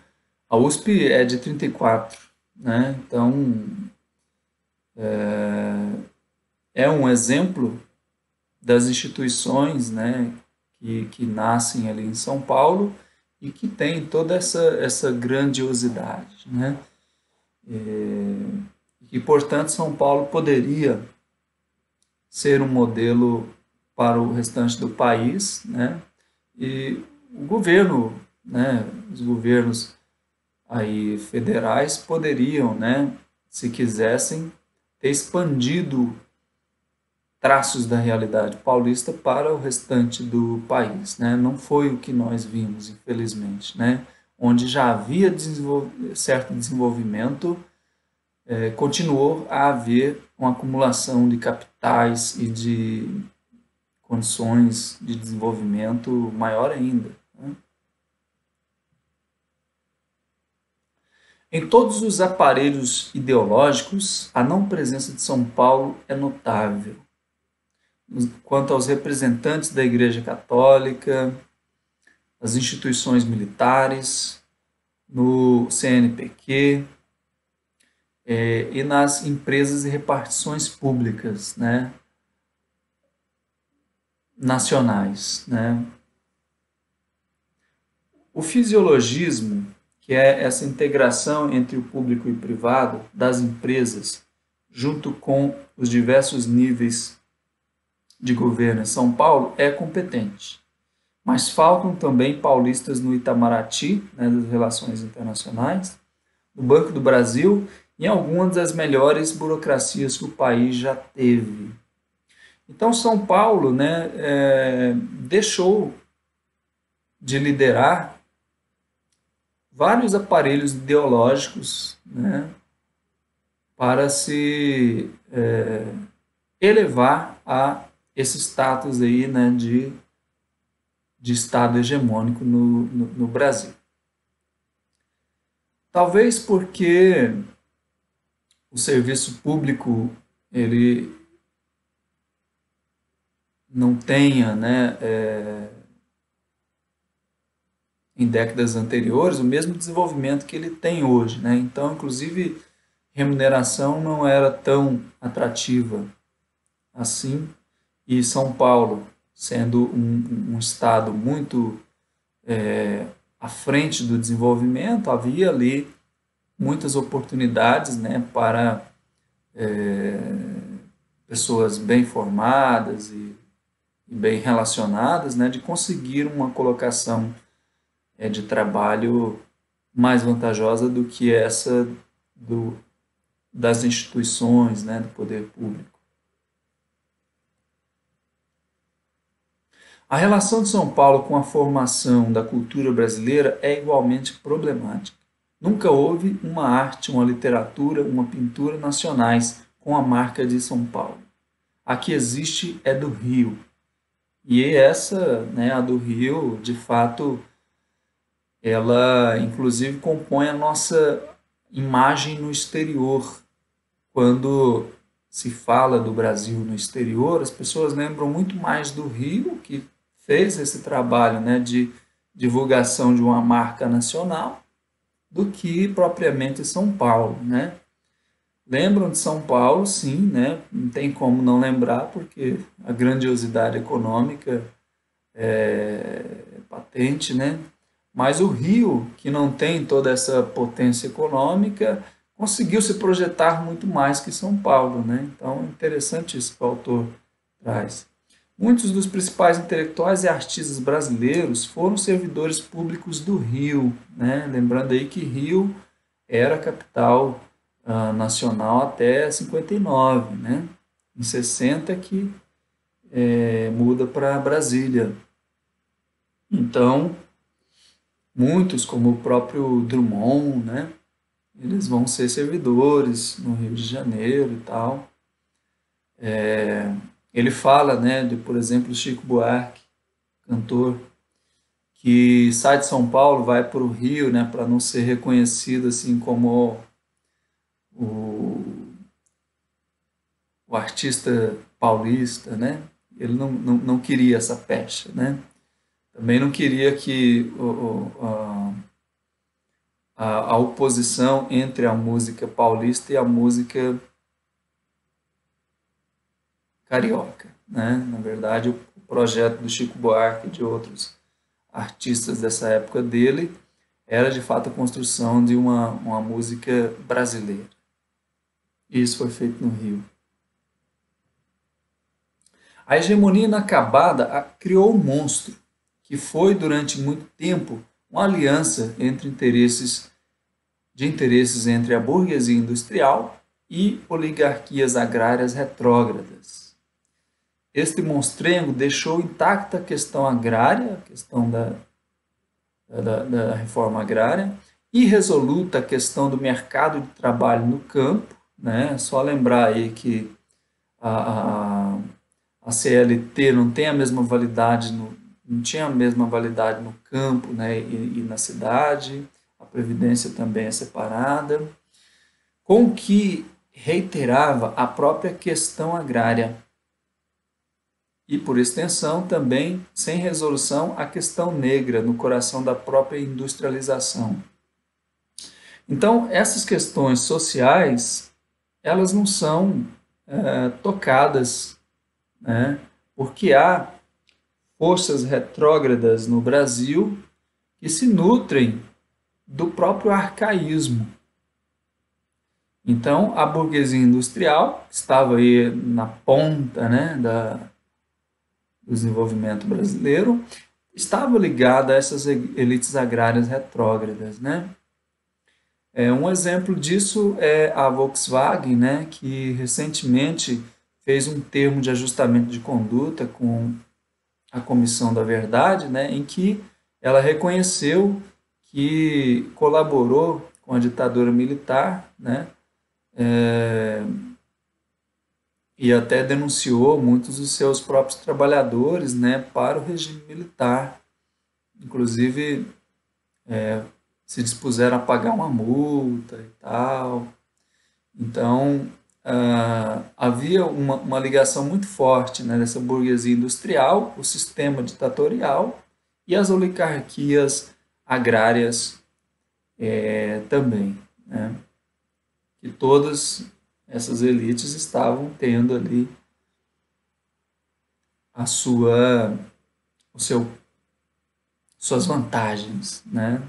a USP é de 34, né, então é um exemplo das instituições, né, que nascem ali em São Paulo e que tem toda essa grandiosidade, né? E, portanto, São Paulo poderia ser um modelo para o restante do país, né? E o governo, né, os governos aí federais poderiam, né, se quisessem, ter expandido traços da realidade paulista para o restante do país, né? Não foi o que nós vimos, infelizmente, né? Onde já havia certo desenvolvimento, continuou a haver uma acumulação de capitais e de condições de desenvolvimento maior ainda, né? Em todos os aparelhos ideológicos, a não presença de São Paulo é notável. Quanto aos representantes da Igreja Católica, as instituições militares, no CNPq e nas empresas e repartições públicas, né, nacionais, né. O fisiologismo, que é essa integração entre o público e o privado das empresas, junto com os diversos níveis de governo em São Paulo, é competente. Mas faltam também paulistas no Itamaraty, né, das relações internacionais, no Banco do Brasil e em algumas das melhores burocracias que o país já teve. Então, São Paulo, né, deixou de liderar vários aparelhos ideológicos, né, para se elevar a esse status aí, né, de Estado hegemônico no Brasil. Talvez porque o serviço público ele não tenha, né, em décadas anteriores, o mesmo desenvolvimento que ele tem hoje, né? Então, inclusive, remuneração não era tão atrativa assim, e São Paulo, sendo um estado muito à frente do desenvolvimento, havia ali muitas oportunidades, né, para pessoas bem formadas e bem relacionadas, né, de conseguir uma colocação de trabalho mais vantajosa do que essa das instituições, né, do poder público. A relação de São Paulo com a formação da cultura brasileira é igualmente problemática. Nunca houve uma arte, uma literatura, uma pintura nacionais com a marca de São Paulo. A que existe é do Rio. E essa, né, a do Rio, de fato, ela inclusive compõe a nossa imagem no exterior. Quando se fala do Brasil no exterior, as pessoas lembram muito mais do Rio, que fez esse trabalho, né, de divulgação de uma marca nacional, do que propriamente São Paulo, né? Lembram de São Paulo, sim, né? Não tem como não lembrar, porque a grandiosidade econômica é patente, né? Mas o Rio, que não tem toda essa potência econômica, conseguiu se projetar muito mais que São Paulo, né? Então, é interessante isso que o autor traz. Muitos dos principais intelectuais e artistas brasileiros foram servidores públicos do Rio, né? Lembrando aí que Rio era a capital nacional até 59, né? Em 60 que muda para Brasília. Então, muitos, como o próprio Drummond, né? Eles vão ser servidores no Rio de Janeiro e tal. Ele fala, né, de, por exemplo, Chico Buarque, cantor, que sai de São Paulo, vai para o Rio, né, para não ser reconhecido assim como o artista paulista, né? Ele não queria essa pecha, né? Também não queria que a oposição entre a música paulista e a música carioca, né? Na verdade, o projeto do Chico Buarque e de outros artistas dessa época dele era de fato a construção de uma música brasileira. E isso foi feito no Rio. A hegemonia inacabada criou um monstro, que foi durante muito tempo uma aliança entre interesses entre a burguesia industrial e oligarquias agrárias retrógradas. Este monstrengo deixou intacta a questão agrária, a questão da reforma agrária, irresoluta a questão do mercado de trabalho no campo, né? Só lembrar aí que a CLT não tem a mesma validade não tinha a mesma validade no campo, né, e na cidade, a previdência também é separada, com que reiterava a própria questão agrária. E, por extensão, também, sem resolução, a questão negra no coração da própria industrialização. Então, essas questões sociais, elas não são tocadas, né, porque há forças retrógradas no Brasil que se nutrem do próprio arcaísmo. Então, a burguesia industrial, que estava aí na ponta, né, do desenvolvimento brasileiro, estava ligada a essas elites agrárias retrógradas, né? Um exemplo disso é a Volkswagen, né, que recentemente fez um termo de ajustamento de conduta com a Comissão da Verdade, né, em que ela reconheceu que colaborou com a ditadura militar, né? E até denunciou muitos dos seus próprios trabalhadores, né, para o regime militar. Inclusive, se dispuseram a pagar uma multa e tal. Então, havia uma ligação muito forte, né, dessa burguesia industrial, o sistema ditatorial e as oligarquias agrárias também, né, que todas essas elites estavam tendo ali a suas vantagens, né?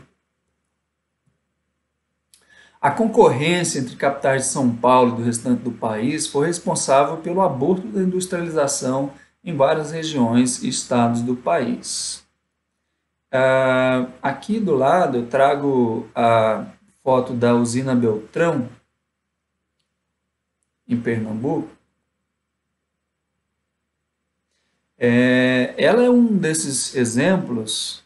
A concorrência entre capitais de São Paulo e do restante do país foi responsável pelo aborto da industrialização em várias regiões e estados do país. Aqui do lado eu trago a foto da usina Beltrão, em Pernambuco. Ela é um desses exemplos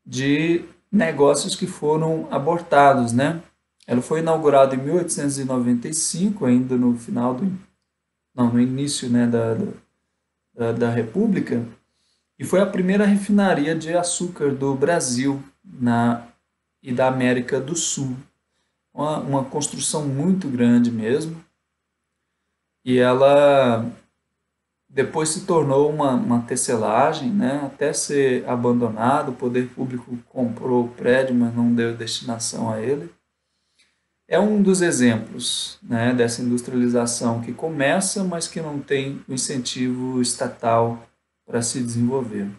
de negócios que foram abortados, né? Ela foi inaugurada em 1895, ainda no final no início, né, da República, e foi a primeira refinaria de açúcar do Brasil e da América do Sul. Uma construção muito grande mesmo, e ela depois se tornou uma tecelagem, né, até ser abandonado. O poder público comprou o prédio, mas não deu destinação a ele. É um dos exemplos, né, dessa industrialização que começa, mas que não tem o incentivo estatal para se desenvolver.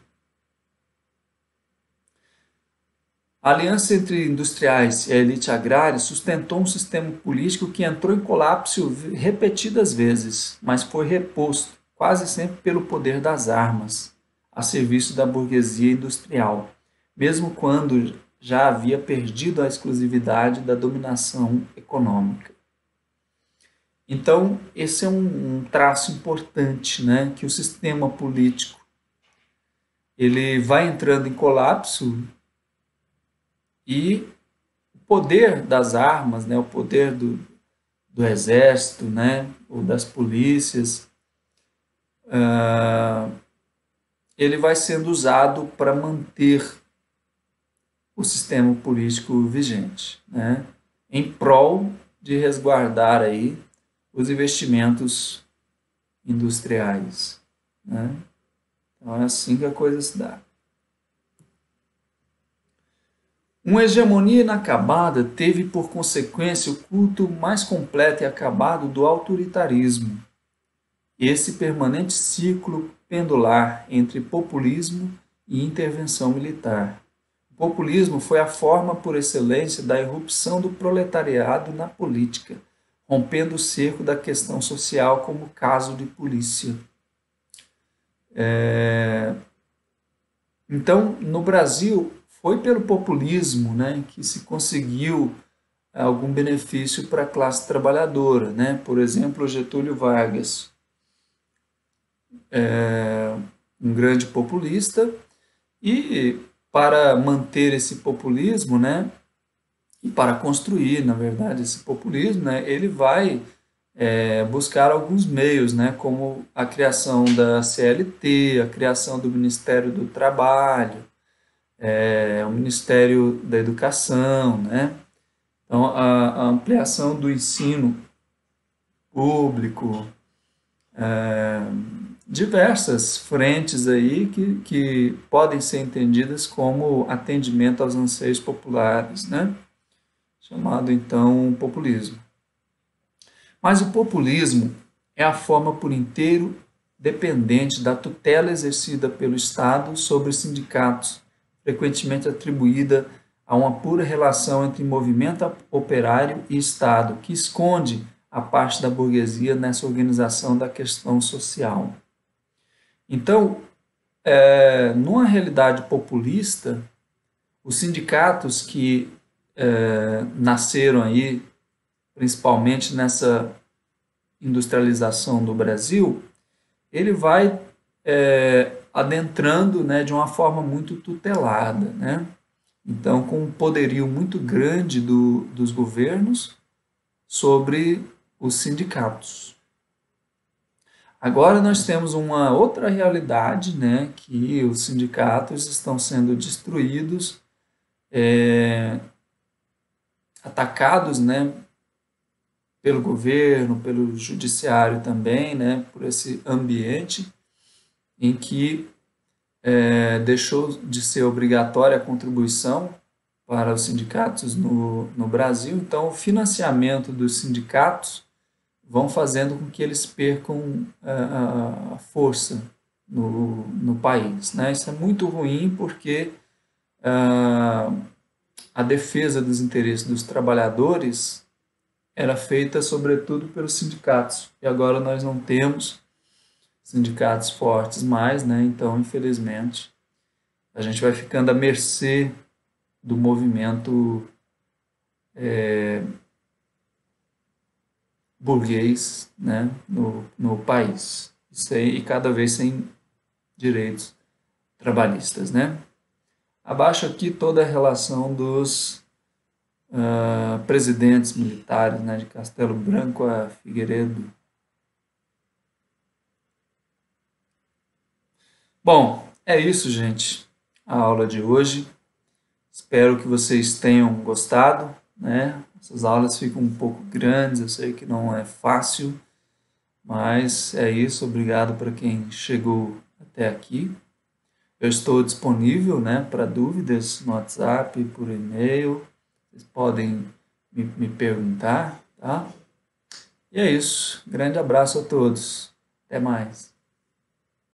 A aliança entre industriais e a elite agrária sustentou um sistema político que entrou em colapso repetidas vezes, mas foi reposto, quase sempre pelo poder das armas, a serviço da burguesia industrial, mesmo quando já havia perdido a exclusividade da dominação econômica. Então, esse é um traço importante, né, que o sistema político ele vai entrando em colapso e o poder das armas, né, o poder do exército, né, ou das polícias, ele vai sendo usado para manter o sistema político vigente, né, em prol de resguardar aí os investimentos industriais, né? Então é assim que a coisa se dá. Uma hegemonia inacabada teve por consequência o culto mais completo e acabado do autoritarismo, esse permanente ciclo pendular entre populismo e intervenção militar. O populismo foi a forma por excelência da irrupção do proletariado na política, rompendo o cerco da questão social como caso de polícia. Então, no Brasil, foi pelo populismo, né, que se conseguiu algum benefício para a classe trabalhadora, né? Por exemplo, Getúlio Vargas, um grande populista, e para manter esse populismo, né, e para construir, na verdade, esse populismo, né, ele vai buscar alguns meios, né, como a criação da CLT, a criação do Ministério do Trabalho, o Ministério da Educação, né? Então, a ampliação do ensino público, diversas frentes aí que podem ser entendidas como atendimento aos anseios populares, né? Chamado, então, populismo. Mas o populismo é a forma por inteiro dependente da tutela exercida pelo Estado sobre os sindicatos, frequentemente atribuída a uma pura relação entre movimento operário e Estado, que esconde a parte da burguesia nessa organização da questão social. Então, numa realidade populista, os sindicatos que nasceram aí, principalmente nessa industrialização do Brasil, ele vai adentrando, né, de uma forma muito tutelada, né? Então, com um poderio muito grande dos governos sobre os sindicatos. Agora nós temos uma outra realidade, né, que os sindicatos estão sendo destruídos, atacados, né, pelo governo, pelo judiciário também, né, por esse ambiente em que deixou de ser obrigatória a contribuição para os sindicatos no Brasil. Então, o financiamento dos sindicatos vão fazendo com que eles percam a força no país, né? Isso é muito ruim porque a defesa dos interesses dos trabalhadores era feita sobretudo pelos sindicatos, e agora nós não temos sindicatos fortes mais, né? Então, infelizmente, a gente vai ficando à mercê do movimento burguês, né, no país, e cada vez sem direitos trabalhistas, né? Abaixo aqui toda a relação dos presidentes militares, né, de Castelo Branco a Figueiredo. Bom, é isso, gente, a aula de hoje. Espero que vocês tenham gostado, né? Essas aulas ficam um pouco grandes, eu sei que não é fácil, mas é isso. Obrigado para quem chegou até aqui. Eu estou disponível, né, para dúvidas no WhatsApp, por e-mail. Vocês podem me perguntar, tá? E é isso. Grande abraço a todos. Até mais.